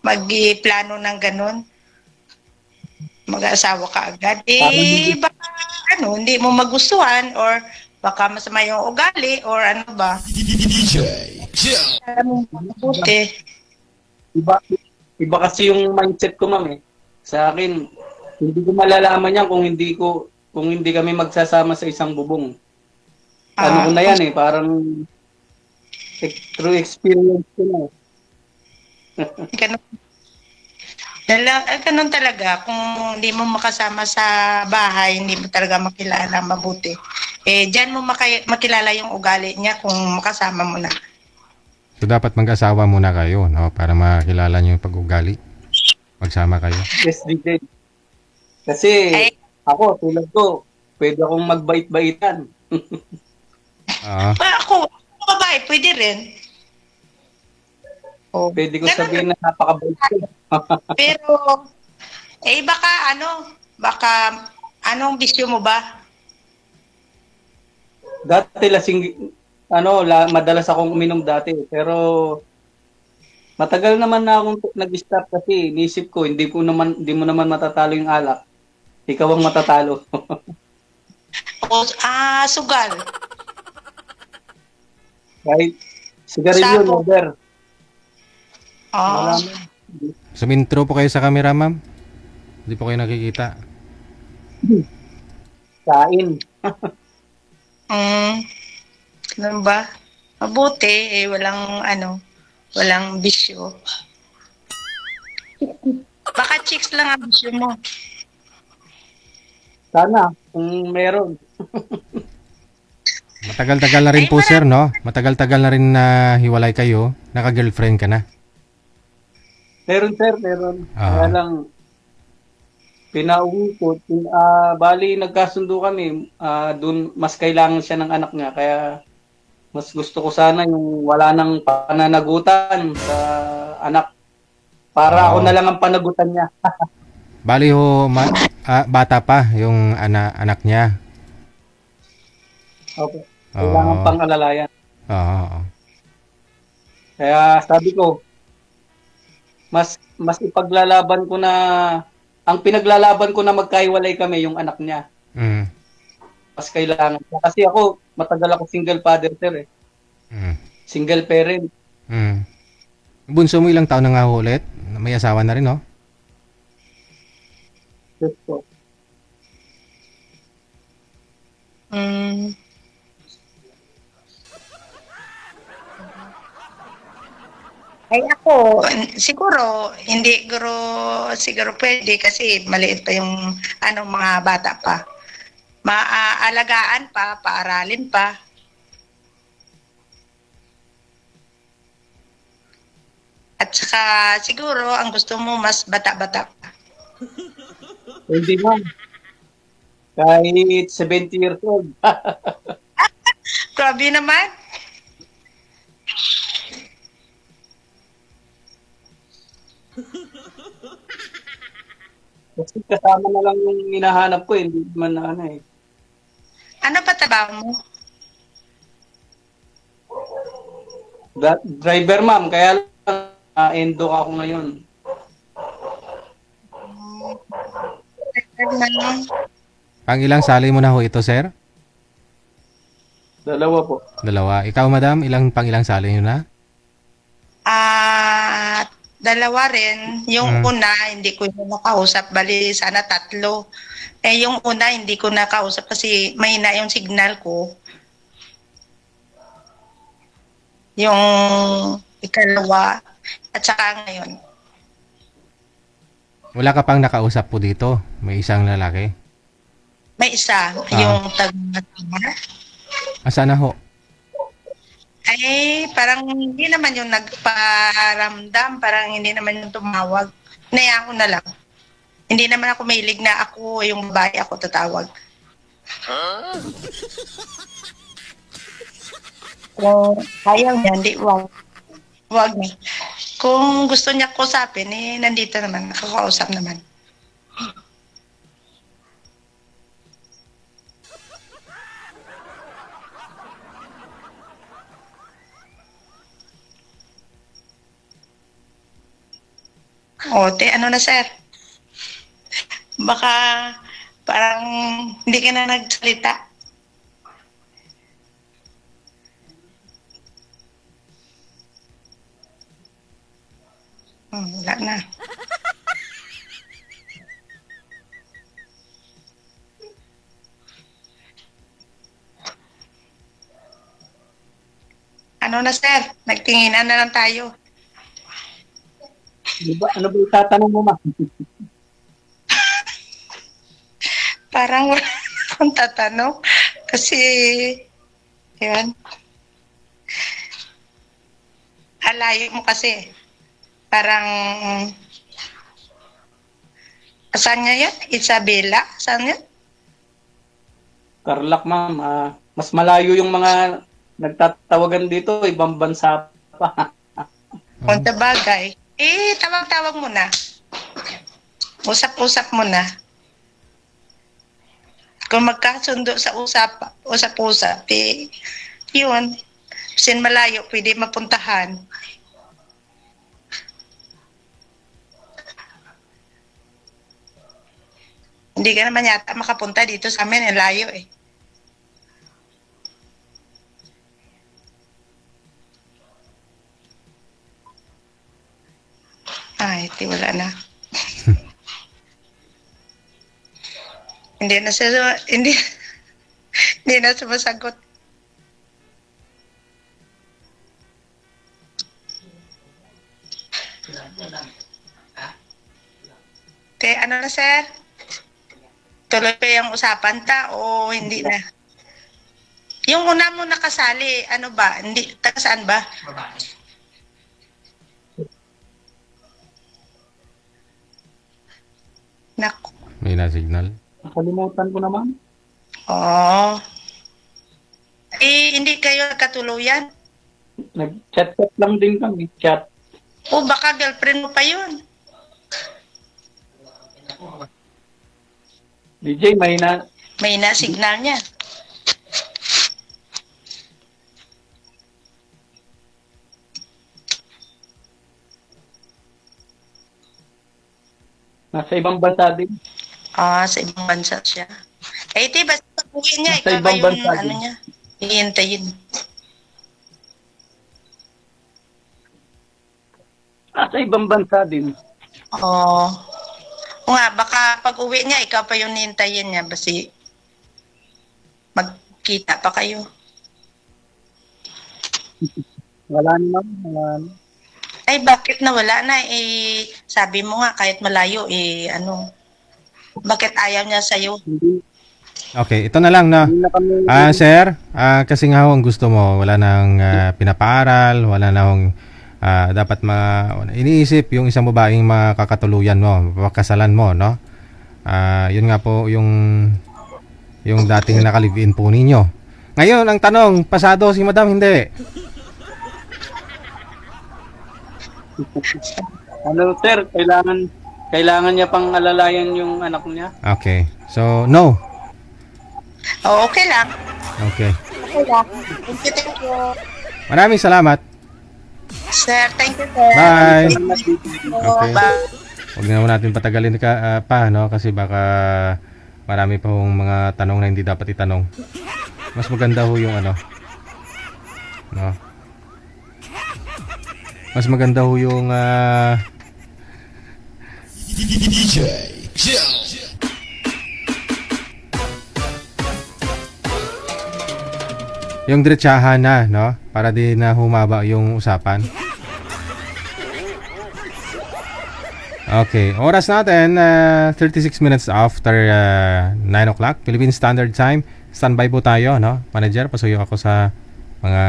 magplano ng ganon. Mag-aasawa ka agad. Baka hindi mo magustuhan or baka masama yung ugali or ano ba. Alam mo mabuti. Iba kasi yung mindset ko, ma'am eh. Sa akin, hindi ko malalaman yan kung hindi kami magsasama sa isang bubong. Ano ko na yan eh, parang through experience ko na. Ganun talaga. Kung hindi mo makasama sa bahay, hindi mo talaga makilala mabuti. Diyan mo makilala yung ugali niya kung makasama mo na. So, dapat mag-asawa muna kayo, no? Para makilala nyo yung pag-ugali. Magsama kayo. Yes, DJ. Kasi ako, tulad ko, pwede akong magbait-baitan. Ako, babae, pwede rin. Pwede ko sabihin na napakabait ko. Pero, baka anong bisyo mo ba? Dati madalas akong uminom dati. Pero, matagal naman na akong nag-stop kasi inisip ko, hindi mo naman matatalo yung alak. ikaw ang matatalo. Sugal. Right? Sigarilyo, Sabo. number. Oo. Sumintro po kayo sa camera, ma'am. Hindi po kayo nakikita. Kain. Ganun ba? Mabuti, walang bisyo. Baka chicks lang ang bisyo mo. Sana, kung meron. Matagal-tagal na rin po, sir, no? Matagal-tagal na rin na hiwalay kayo. Naka-girlfriend ka na. Meron, sir, meron. Ah. Kaya lang, pinauwi ko. Bali, nagkasundo kami. Dun, mas kailangan siya ng anak niya. Kaya, mas gusto ko sana yung wala nang pananagutan sa anak. Para ako na lang ang panagutan niya. Bali ho, bata pa yung anak niya. Okay. Kailangan pang alalayan. Oo. Kaya sabi ko, mas ipaglalaban ko na, ang pinaglalaban ko na magkahiwalay kami yung anak niya. Mas kailangan. Kasi ako, matagal ako single father, sir eh. Single parent. Bunso mo ilang taon na nga ho ulit? May asawa na rin, no? Yes po. Ay ako, siguro pwede kasi maliit pa yung mga bata pa. Maaalagaan pa, paaralin pa. At saka siguro ang gusto mo mas bata-bata pa. Hindi man. Kahit 70 years old. Grabe naman. Kasi kasama na lang yung hinahanap ko, hindi man na eh. Ano pa trabaho mo? Driver, ma'am, kaya lang endo ako ngayon. Pang ilang sali mo na ho ito, sir? Dalawa po. Dalawa. Ikaw, madam, pang ilang sali nyo na? Dalawa rin. Yung una, hindi ko yung nakausap. Bali, sana 3. Yung una, hindi ko nakausap kasi mahina yung signal ko. Yung ikalawa, at saka ngayon. Wala ka pang nakausap po dito? May isang lalaki? May isa, yung taga-tama. Sana ho? Ay, parang hindi naman yung nagparamdam, parang hindi naman yung tumawag. Naya ko na lang. Hindi naman ako mahilig na ako, yung babae ako tatawag. Kung ayaw niya, hindi, wag na. Kung gusto niya kausapin, nandito naman, nakakausap naman. Ano na, sir? Baka parang hindi ka na nagsalita. Wala na. Ano na, sir? Nagtinginan na lang tayo. Ano ba itatanong mo, ma'am? Parang wala akong tatanong. Kasi, yun. Alayo mo kasi. Parang, saan niya yun? Isabela? Saan yun? Tarlac, ma'am. Mas malayo yung mga nagtatawagan dito. Ibang bansa pa. Kung bagay. Tawag-tawag mo na. Usap-usap mo na. Kung magkasundo sa usap-usap, yun. Sin malayo, pwede mapuntahan. Hindi ka naman yata makapunta dito sa amin, ang layo eh. Ay, wala na. Hindi na siya, hindi na sumasagot. Ano na, sir? Tuloy pa yung usapan ta o hindi na? Yung una mo nakasali, ano ba? Hindi, taga saan ba? Naku. May na-signal. Nakalimutan ko naman. Oh. Hindi kayo katuluyan? Nag-chat-chat lang din kami. Chat. O baka girlfriend mo pa yun. DJ, may na... May na-signal niya. Nasa ibang bansa din. Sa ibang bansa siya. Di basta pag-uwi niya, Nasa ikaw ibang yung bansa ano din. niya, hihintayin. Nasa ibang bansa din. Oo. O nga, baka pag-uwi niya, ikaw pa yung hihintayin niya. Basi magkita pa kayo. Wala naman. Wala naman. Ay, bakit nawala na? Sabi mo nga, kahit malayo, bakit ayaw niya sa'yo? Okay, ito na lang, no? Sir, kasi nga ho, ang gusto mo, wala nang pinapaaral, wala nang dapat iniisip yung isang babaeng makakatuluyan mo, mapakasalan mo, no? Yun nga po yung dating nakalive-in po ninyo. Ngayon, ang tanong, pasado si madam, hindi. Ano, sir, kailangan niya pang alalayan yung anak niya. Okay, so no. Okay lang. Okay. Okay lang. Thank you. Maraming salamat. Sir, thank you, sir. Bye. Okay. Bye. Huwag na natin patagalin pa, no? Kasi baka marami pa hong mga tanong na hindi dapat itanong. Mas maganda ho yung no? Mas maganda ho yung DJ Jill. yung diretsahan na, no? Para di na humaba yung usapan. Okay, oras natin 36 minutes after 9 o'clock Philippine Standard Time. Standby po tayo, no? Manager, pasuyo ako sa mga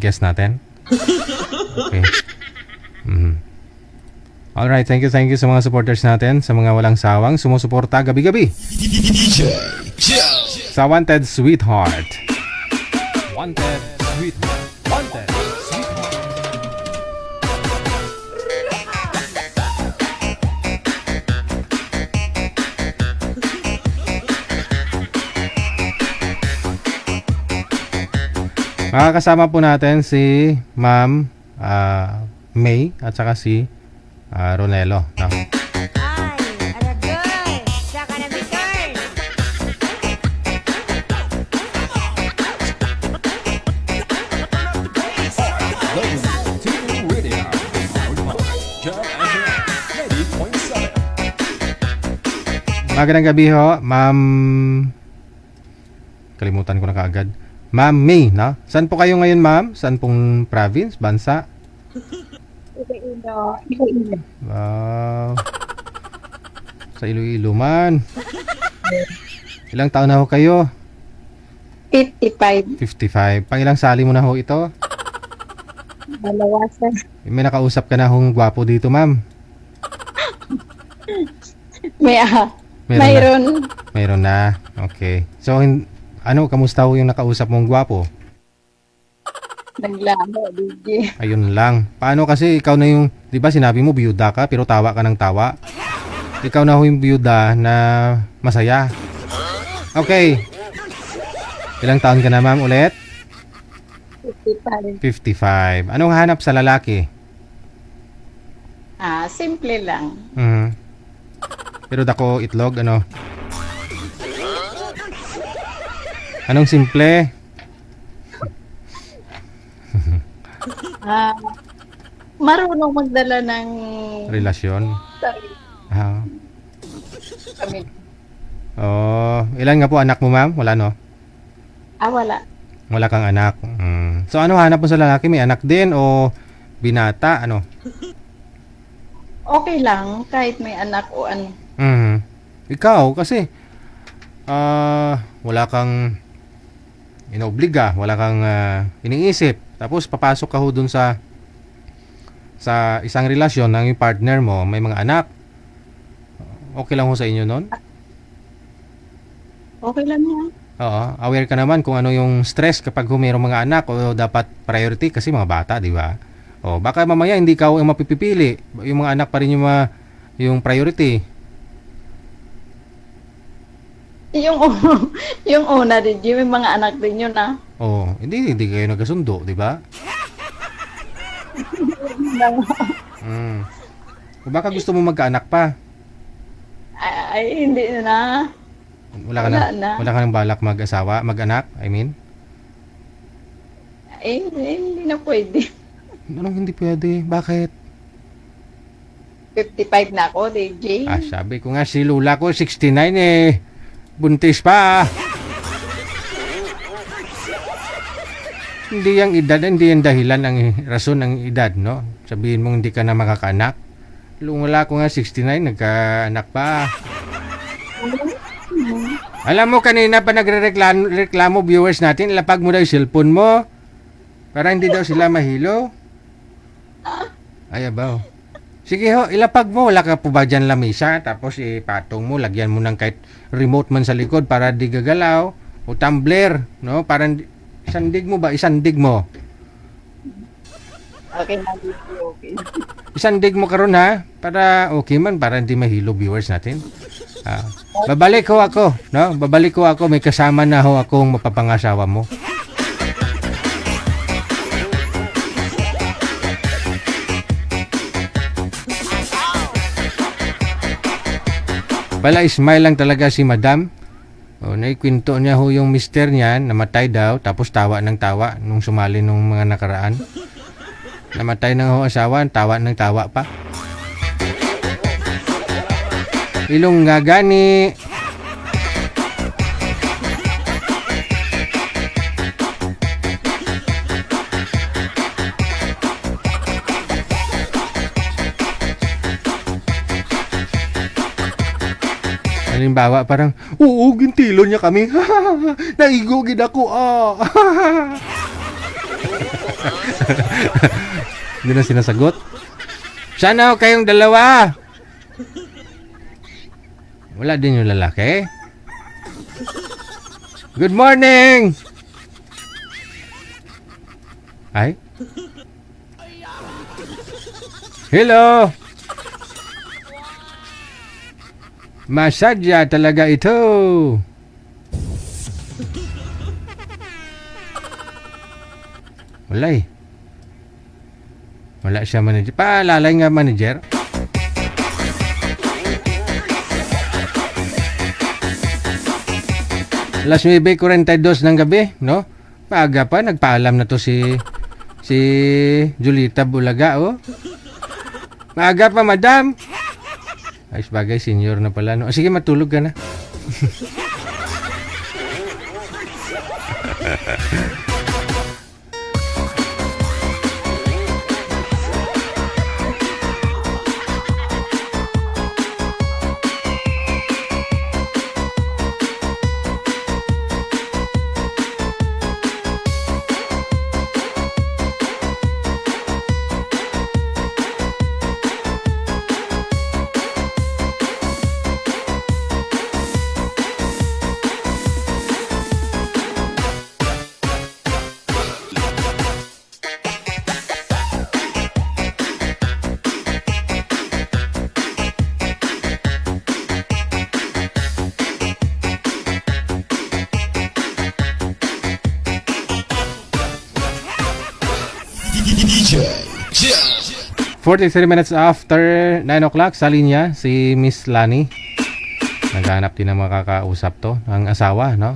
guest natin. Okay. Alright, thank you sa mga supporters natin, sa mga walang sawang sumusuporta gabi-gabi DJ Jill. sa Wanted Sweetheart. Wanted Sweetheart. Wanted Sweetheart. Makakasama po natin si Ma'am May at saka si Ronelo, no? Radio, powered by Jam FM 90.7. Magandang gabi ho, Ma'am. Kalimutan ko na kaagad. Ma'am May, no? Saan po kayo ngayon, ma'am? Saan pong province, bansa? Iloilo. Wow. Sa Iloilo man. Ilang taon na ho kayo? 55. 55. Pang ilang sali mo na ho ito? Dalawa, sir. May nakausap ka na hong gwapo dito, ma'am? Mayroon. Mayroon na. Okay. So, kamusta ho yung nakausap mong gwapo? Naglamo, DJ. Ayun lang. Paano kasi ikaw na yung, di ba sinabi mo biyuda ka pero tawa ka ng tawa? Ikaw na ho yung biyuda na masaya. Okay. Ilang taon ka na, ma'am, ulit? 55. 55. Anong hanap sa lalaki? Simple lang. Pero dako itlog, ano? Anong simple? Marunong magdala ng Relasyon? sarili. Ah. Kami. Oh, ilan nga po anak mo, ma'am? Wala, no? Wala. Wala kang anak. So, ano hanap mo sa lalaki? May anak din o binata? Ano? Okay lang, kahit may anak o ano. Ikaw, kasi wala kang inobliga, wala kang iniisip. Tapos, papasok ka ho dun sa isang relasyon ng yung partner mo, may mga anak. Okay lang ho sa inyo nun? Okay lang yan. Oo, aware ka naman kung ano yung stress kapag mayroong mga anak o dapat priority kasi mga bata, di ba? O baka mamaya hindi ka yung mapipili, yung mga anak pa rin yung priority. Yung una din, yung mga anak din yun Oh, hindi kayo nagkasundo, di ba? O baka gusto mo magkaanak pa? Ay, hindi na. Wala ka nang balak mag-asawa, mag-anak, I mean? Hindi na pwede. Anong hindi pwede? Bakit? 55 na ako, DJ. Sabi ko nga si Lula ko 69 eh. Buntis pa. Hindi yung edad, hindi yung dahilan ang rason ng edad, no? Sabihin mong hindi ka na makakaanak. Wala ko nga 69, nagkaanak pa. Alam mo, kanina pa nagre-reklamo viewers natin, lapag mo daw yung cellphone mo. Para hindi daw sila mahilo. Ay, abaw. Sige ho, ilapag mo. Wala ka po ba dyan lamisa? Tapos ipatong mo, lagyan mo ng kahit remote man sa likod para di gagalaw. O tumbler, no? Parang isandig mo ba? Isandig mo. Okay na, okay. Isandig mo karon ha? Para okay man, para hindi mahilo viewers natin. Babalik ho ako, no? Babalik ho ako, may kasama na ho akong mapapangasawa mo. Pala smile lang talaga si Madam. Naikwento niya ho yung mister niya, namatay daw, tapos tawa ng tawa nung sumali nung mga nakaraan. Namatay ng ho asawa, tawa ng tawa pa. Ilong nga gani. Halimbawa, parang, oo, gintilo niya kami. Naigo gid ako. Hindi na sinasagot. Sana kayong dalawa. Wala din yung lalaki. Good morning! Ay? Hello! Masadya talaga ito. Wala eh. Wala siya manager. Paalalay nga manager. Alas 9:42 ng gabi, no? Maaga pa, nagpaalam na to si Julita Bulaga, oh. Maaga pa, madam. Ay, bagay, senior na pala, no? Sige, matulog ka na. DJ 43 minutes after 9 o'clock, sa linya si Miss Lani. Naghanap din ng makakausap to, ang asawa, no?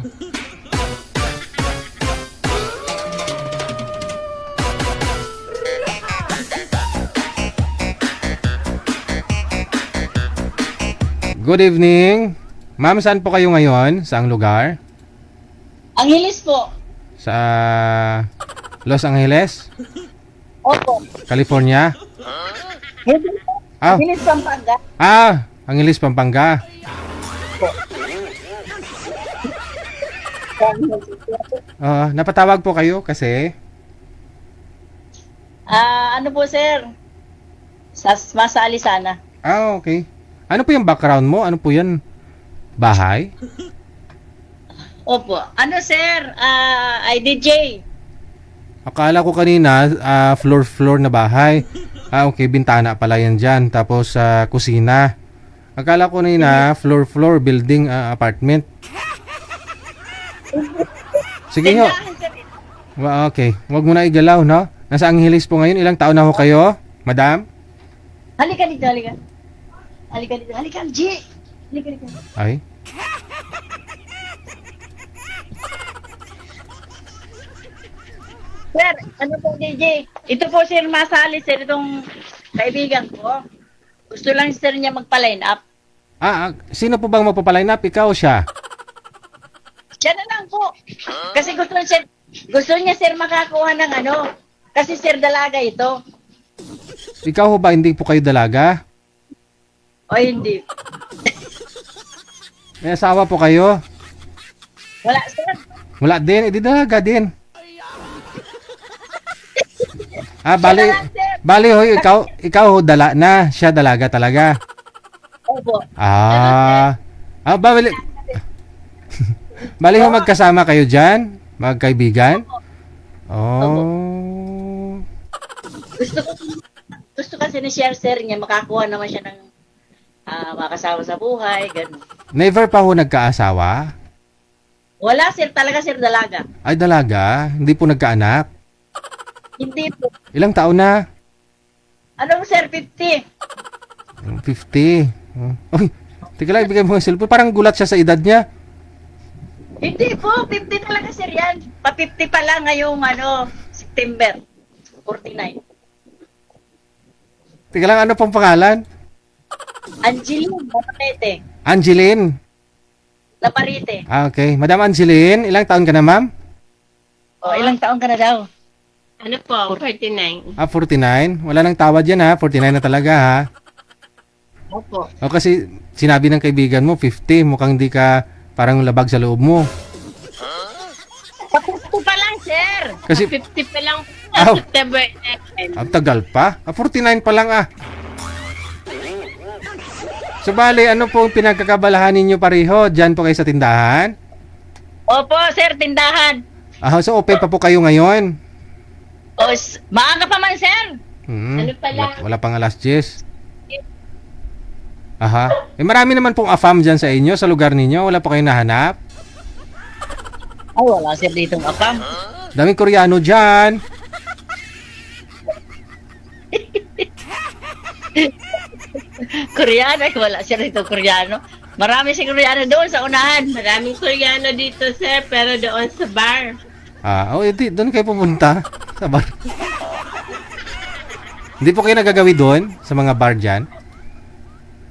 Good evening. Ma'am, saan po kayo ngayon? Saang lugar? Angeles po. Sa Los Angeles? Opo. California? Hindi po. Ah, Angeles, Pampanga. Angeles, Pampanga. Napatawag po kayo kasi Ano po, sir? Masali sana. okay. Ano po yung background mo? Ano po yan? Bahay? Opo. Ano, sir? I DJ. Akala ko kanina, floor na bahay. Okay, bintana pala yan dyan. Tapos, kusina. Akala ko kanina, floor, building, apartment. Sige ho. Okay, wag mo na igalaw, no? Nasa Angeles po ngayon. Ilang taon na ho kayo, madam? Halika dito, halika. Halika dito, halika, G. Halika dito. Ay. Sir, ano po, DJ? Ito po, sir, masali, sir, itong kaibigan ko. Gusto lang, sir, niya magpa-line up. Sino po bang magpapaline up? Ikaw o siya? Siya na lang po. Kasi gusto niya, sir, makakuha ng ano. Kasi, sir, dalaga ito. Ikaw ho ba, hindi po kayo dalaga? O, hindi. May asawa po kayo? Wala, sir. Wala din, edi dalaga din. Bali ho, ikaw ho dala na, siya dalaga talaga. Opo. Bali. Bali ho, magkasama kayo dyan? Magkaibigan? Oh. Gusto kasi ni share, sir, niya makakuha naman siya ng makasama sa buhay, gano'n. Never pa ho nagkaasawa? Wala, sir, talaga, sir, dalaga. Ay, dalaga? Hindi po nagkaanak? Hindi po. Ilang taon na? Ano, sir, 50. 50. Uy, teka lang, ibigay mo yung cellphone. Parang gulat siya sa edad niya. Hindi po, 50 talaga, sir, yan. Pa-50 pa lang ngayong, September 49. Teka lang, ano pong pangalan? Angeline Laparite. Angeline? Laparite. Okay. Madam Angeline, ilang taon ka na, ma'am? Ilang taon ka na daw? Ano po, 49. 49? Wala nang tawad yan, ha? 49 na talaga, ha? Opo. Kasi sinabi ng kaibigan mo, 50. Mukhang di ka parang labag sa loob mo. Pa-50 pa lang, sir. Kasi, 50 pa lang Ow. September 11. Ang tagal pa. 49 pa lang, So, bali, ano po pinagkakabalahan ninyo pareho? Diyan po kayo sa tindahan? Opo, sir, tindahan. So open pa po kayo ngayon? Maaga pa man, sir. Ano pa lang? Wala pang alas 10. Marami naman pong AFAM dyan sa inyo, sa lugar ninyo. Wala pa kayong nahanap? Ay, wala, sir, ditong AFAM. Daming Koreano dyan. Koreano, wala, sir, ditong Koreano. Marami si Koreano doon sa unahan. Maraming Koreano dito, sir, pero doon sa bar. Edi, doon kayo pupunta. Sa bar. Hindi po kayo nagagawi doon, sa mga bar dyan?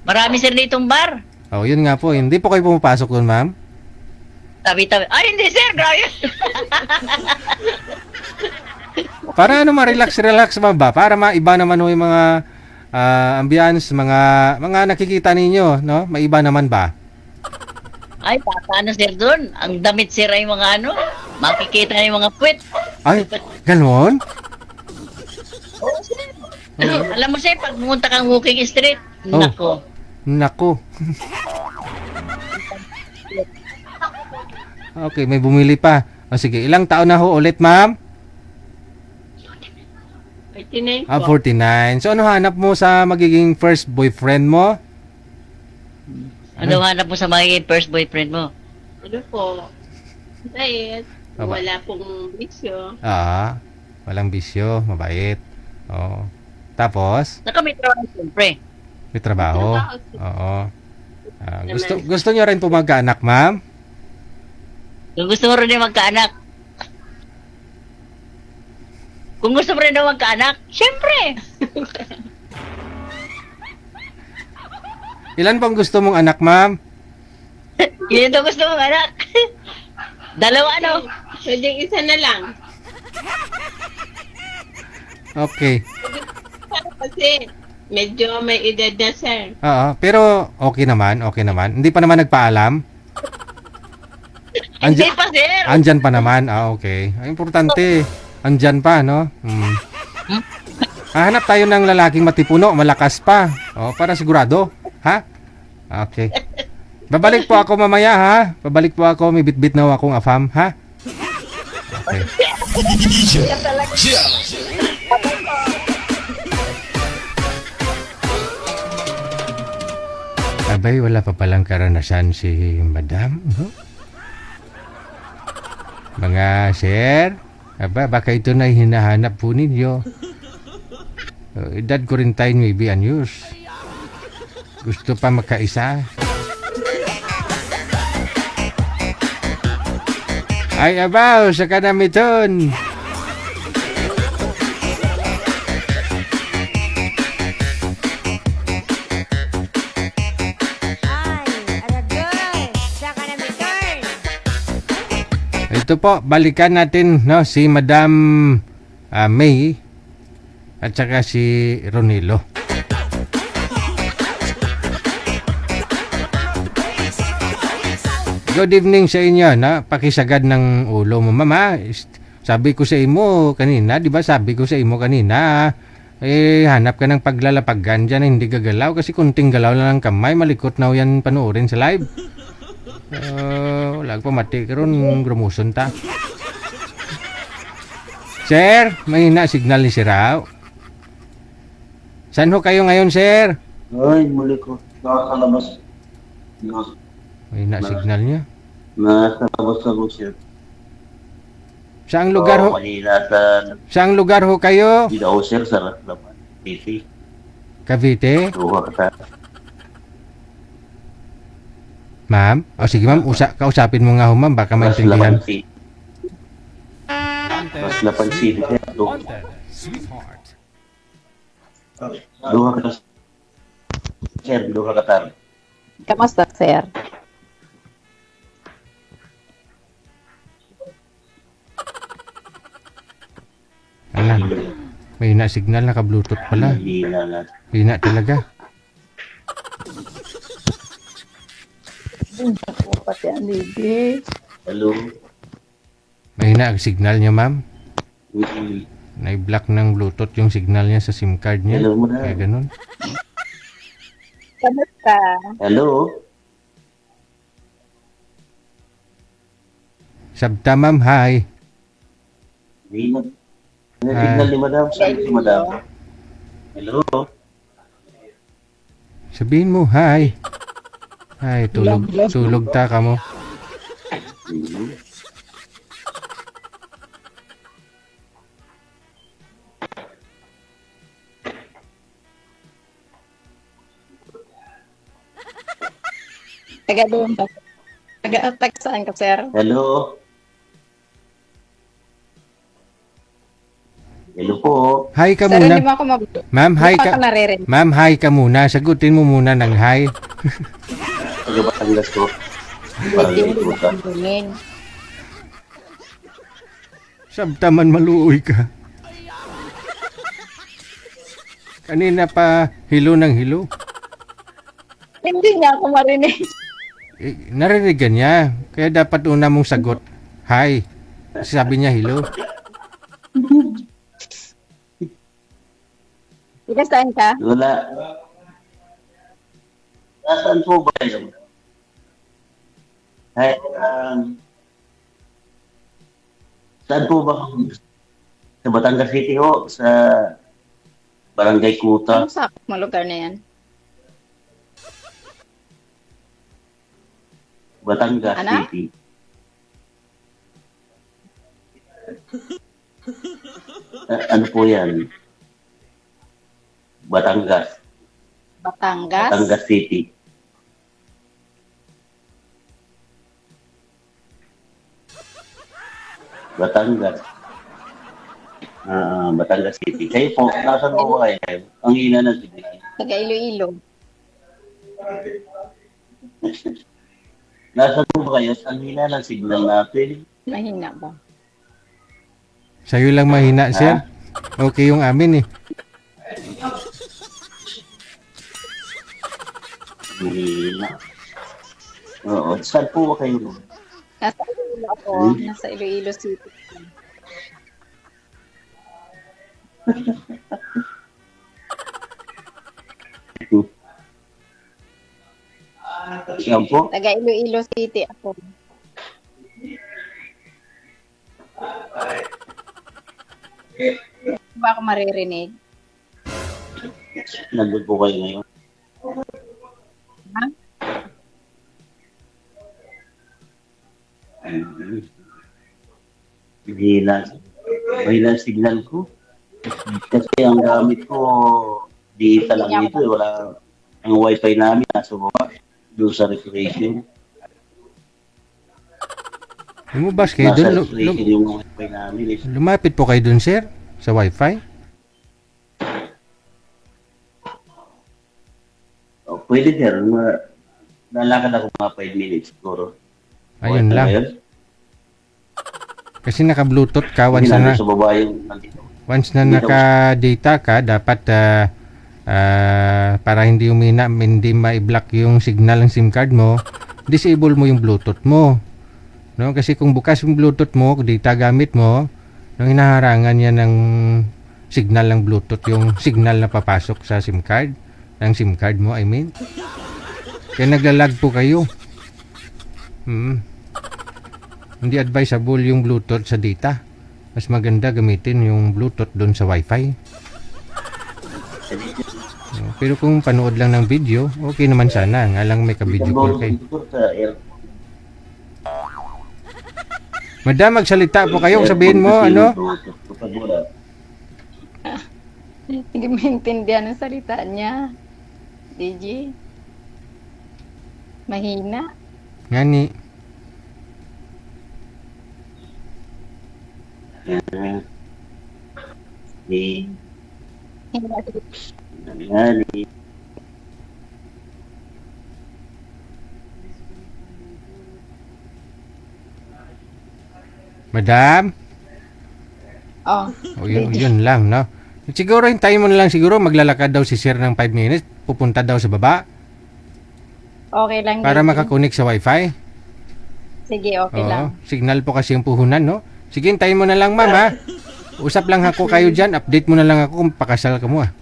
Marami, sir, ditong bar. Yun nga po. Hindi po kayo pumapasok doon, ma'am? Tabi-tabi. Ay, hindi, sir, grabe. Para ma-relax ba? Para maiba naman yung mga ambience, mga nakikita ninyo, no? Maiba naman ba? Ay, paano, sir, doon? Ang damit, sir, ay mga makikita na yung mga puwet. Ay, ganon? Oo, sir. Alam mo, sir, pag pumunta kang walking street, Nako. Okay, may bumili pa. Sige, ilang taon na ho ulit, ma'am? 49 po. 49. So, ano hanap mo sa magiging first boyfriend mo? Ano hanap mo sa magiging first boyfriend mo? Ano po? Mabait. Wala pong bisyo. Walang bisyo. Mabait. Tapos? May trabaho, siyempre. May trabaho? Oo. Gusto niyo rin po magkaanak, ma'am? Kung gusto mo rin na magkaanak. Kung gusto mo rin na magkaanak, syempre. Ilan pong gusto mong anak, ma'am? Yun ito gusto mong anak. Dalawa, ano? Pwede isa na lang. Okay. Kasi medyo may edad na, sir. Oo, pero okay naman. Hindi pa naman nagpaalam. Hindi pa, sir. Andyan pa naman. Okay. Ang importante, andyan pa, no? Hanap tayo ng lalaking matipuno, malakas pa. Para sigurado. Ha? Okay. Babalik po ako mamaya, ha? Babalik po ako, may bitbit na akong afam, ha? Okay. Abay, wala pa palang karanasan si Madam, no? Mga sir, baka ito na hinahanap po ninyo. Edad 40 maybe anyos. Gusto pa makaisa. Ay, abaw, sa kanamiton. Ito po, balikan natin, no, si Madam May at saka si Ronilo. Good evening sa inyo, na pakisagad ng ulo mo, mama. Sabi ko sa imo kanina, di ba? Sabi ko sa imo kanina, hanap ka ng paglalapagan dyan, hindi gagalaw kasi kunting galaw lang ng kamay, malikot na yan panoorin sa live. Wala pa mati karon grumuson ta. Sir, may na signal ni Sirao. Saan ho kayo ngayon, sir? Ay, muli ko. Nakakalabas. May na signal niya. Nakakalabas ako, sir. Saang lugar ho? Kanina sa... Saang lugar ho kayo? Dito ako, sir, sa Lapan. PC. Cavite? Luha ka. Ma'am? Sige ma'am, kausapin mo nga ho ma'am, baka maintindihan. Mas Lapan City, sir. Luha ka. Sir, luha ka tar. Kamusta, sir? Alam, may na signal, naka-bluetooth pala. Hina talaga. Hello. Mahina ang signal niya, ma'am. Na-block ng Bluetooth yung signal niya sa SIM card niya. Hello, muna. Kaya ganun. Kamusta? Hello. Sabta, ma'am, hi. Signal ni madam. Saan si madam? Hello. Sabihin mo, hi. Ay, tulog ta ka mo. Taga doon ba? Taga-attack saan ka, sir? Hello. Hello po. Hi ka Sir, muna. hindi mo ako Ma'am, hi ka. naririnig. Ma'am, hi ka muna. Sagutin mo muna ng hi. Taga Batangas ko. Parang ikuta. Sabta man maluoy ka. Kanina pa hilo ng hilo. Hindi niya ako marinig. Naririgan niya. Kaya dapat una mong sagot, hi. Sabi niya hilo. Ika saan ka? Wala. Nasaan po ba yun? Ay, saan po ba? Sa Batangas City ho, sa Barangay Kuta. Anong sakop mo lugar na yan? Batangas Ano? City. Ano po yan? Batangas. Batangas? Batangas City. Batangas. Batangas City. Kayo po, nasan po ba kayo? Ang hina ng signal. Taga Iloilo. Nasan po ba kayo? Ang hina ng signal natin. Mahina ba? Sa'yo lang mahina, sir. Okay yung amin eh. Hina. Oo. Saan po ba kayo? Nasa Iloilo ako. Nasa Iloilo City. Yan po. Taga Iloilo City ako. Ba ako maririnig? Nandun po kayo ngayon. Ha? Mahina ang signal ko. Kasi ang gamit ko, data lang dito. Wala, ang wifi namin nasa baba. Doon sa recreation. Lumabas kayo Nasa doon. recreation yung wifi namin. Lumapit po kayo doon, sir, sa wifi. Pwede sir. Nalakad ako mga 5 minutes siguro. Ayun wifi lang. Ngayon. Kasi naka-bluetooth ka once Hindi na sa baba yung nandito. once na naka-data ka, dapat para hindi umina, hindi ma-block yung signal ng SIM card mo, disable mo yung Bluetooth mo. No? Kasi kung bukas yung Bluetooth mo, data gamit mo, nang hinaharangan yan ng signal ng Bluetooth, yung signal na papasok sa SIM card, ng SIM card mo, I mean. Kaya naglalag po kayo. Hindi advisable yung Bluetooth sa data. Mas maganda gamitin yung Bluetooth doon sa Wi-Fi. Pero kung panood lang ng video, okay naman sana. Nga lang may ka-video call kayo. Madam, magsalita po kayo. Sabihin mo, ano? Hindi maintindihan ang salita niya. DJ. Mahina. Ngani. Madam? Yun lang, no? Siguro hintayin mo na lang siguro maglalakad daw si sir ng 5 minutes, pupunta daw sa baba. Okay lang. Para makakonek sa wifi. Sige, okay lang. Signal po kasi yung puhunan, no? Sige, hintayin mo na lang, ma'am, ha? Usap lang ako kayo dyan. Update mo na lang ako kung pakasal ka mo, ha?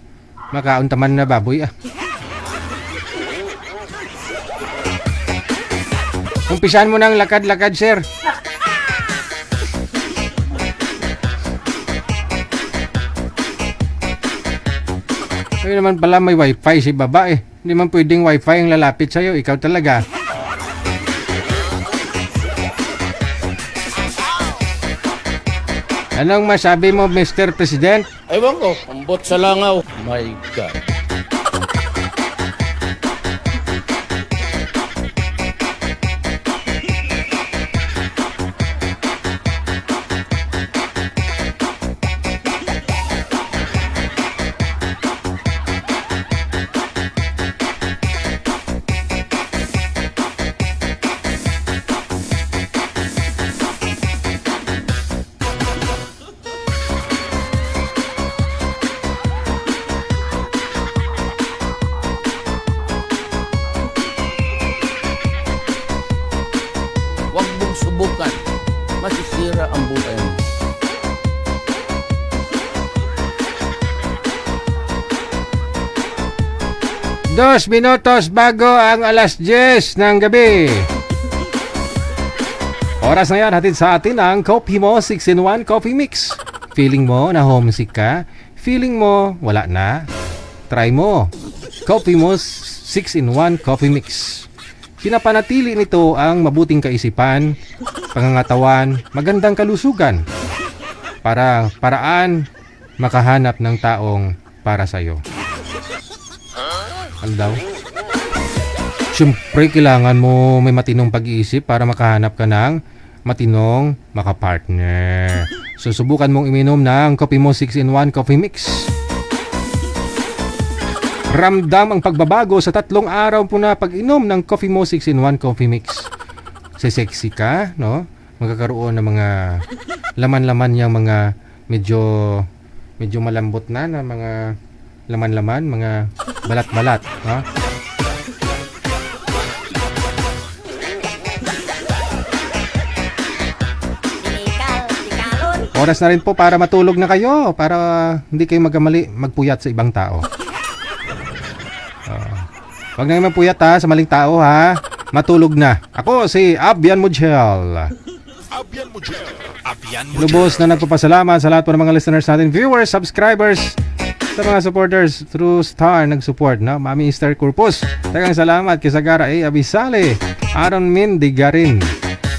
Makauntaman na baboy, ah. Umpisahan mo ng lakad-lakad, sir. Ay naman pala may wifi si baba, eh. Hindi man pwedeng wifi ang lalapit sa'yo. Ikaw talaga. Anong masabi mo, Mr. President? Ewan ko, ambot sa langaw. My God. Huwag mong subukan. Masisira ang buhay mo. Dos minutos bago ang alas 10 ng gabi. Oras na yan, hatid sa atin ang Coffee Mo 6-in-1 Coffee Mix. Feeling mo na homesick ka? Feeling mo wala na? Try mo. Coffee Mo 6-in-1 Coffee Mix. Pinapanatili nito ang mabuting kaisipan, pangangatawan, magandang kalusugan. Paraan makahanap ng taong para sa'yo. Ano daw? Siyempre, kailangan mo may matinong pag-iisip para makahanap ka ng matinong makapartner. So subukan mong iminom ng Coffee Mo 6-in-1 Coffee Mix. Ramdam ang pagbabago sa 3 araw po na pag-inom ng Coffee Mo 6-in-1 Coffee Mix. Sexy ka, no? Magkakaroon ng mga laman-laman yung mga medyo malambot na mga laman-laman, mga balat-balat, no? Oras na rin po para matulog na kayo, para hindi kayo magkamali magpuyat sa ibang tao. Wag na magpuyat ha, sa maling tao ha. Matulog na. Ako si Abian Mujel. Lubos na nagpapasalamat sa lahat po ng mga listeners natin, viewers, subscribers, sa mga supporters through Star nag-support, no? Mami Esther Corpus, dagang salamat. Kisagara A. Abisale, Aaron Mindigarin,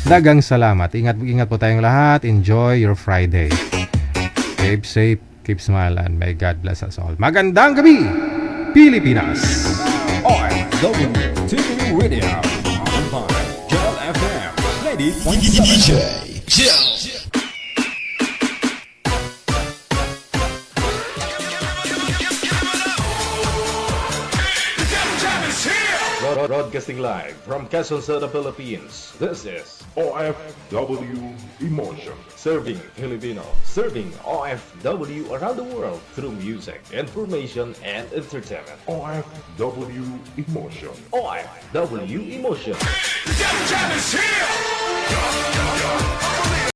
dagang salamat. Ingat po tayong lahat. Enjoy your Friday. Keep safe, keep smiling. May God bless us all. Magandang gabi, Pilipinas. OFW TV Radio, powered by Jel FM 90.7. Jel. Broadcasting live from Quezon City, Philippines. This is OFW Emotion. Serving Filipino, serving OFW around the world through music, information, and entertainment. OFW Emotion. OFW Emotion. The Jam is here!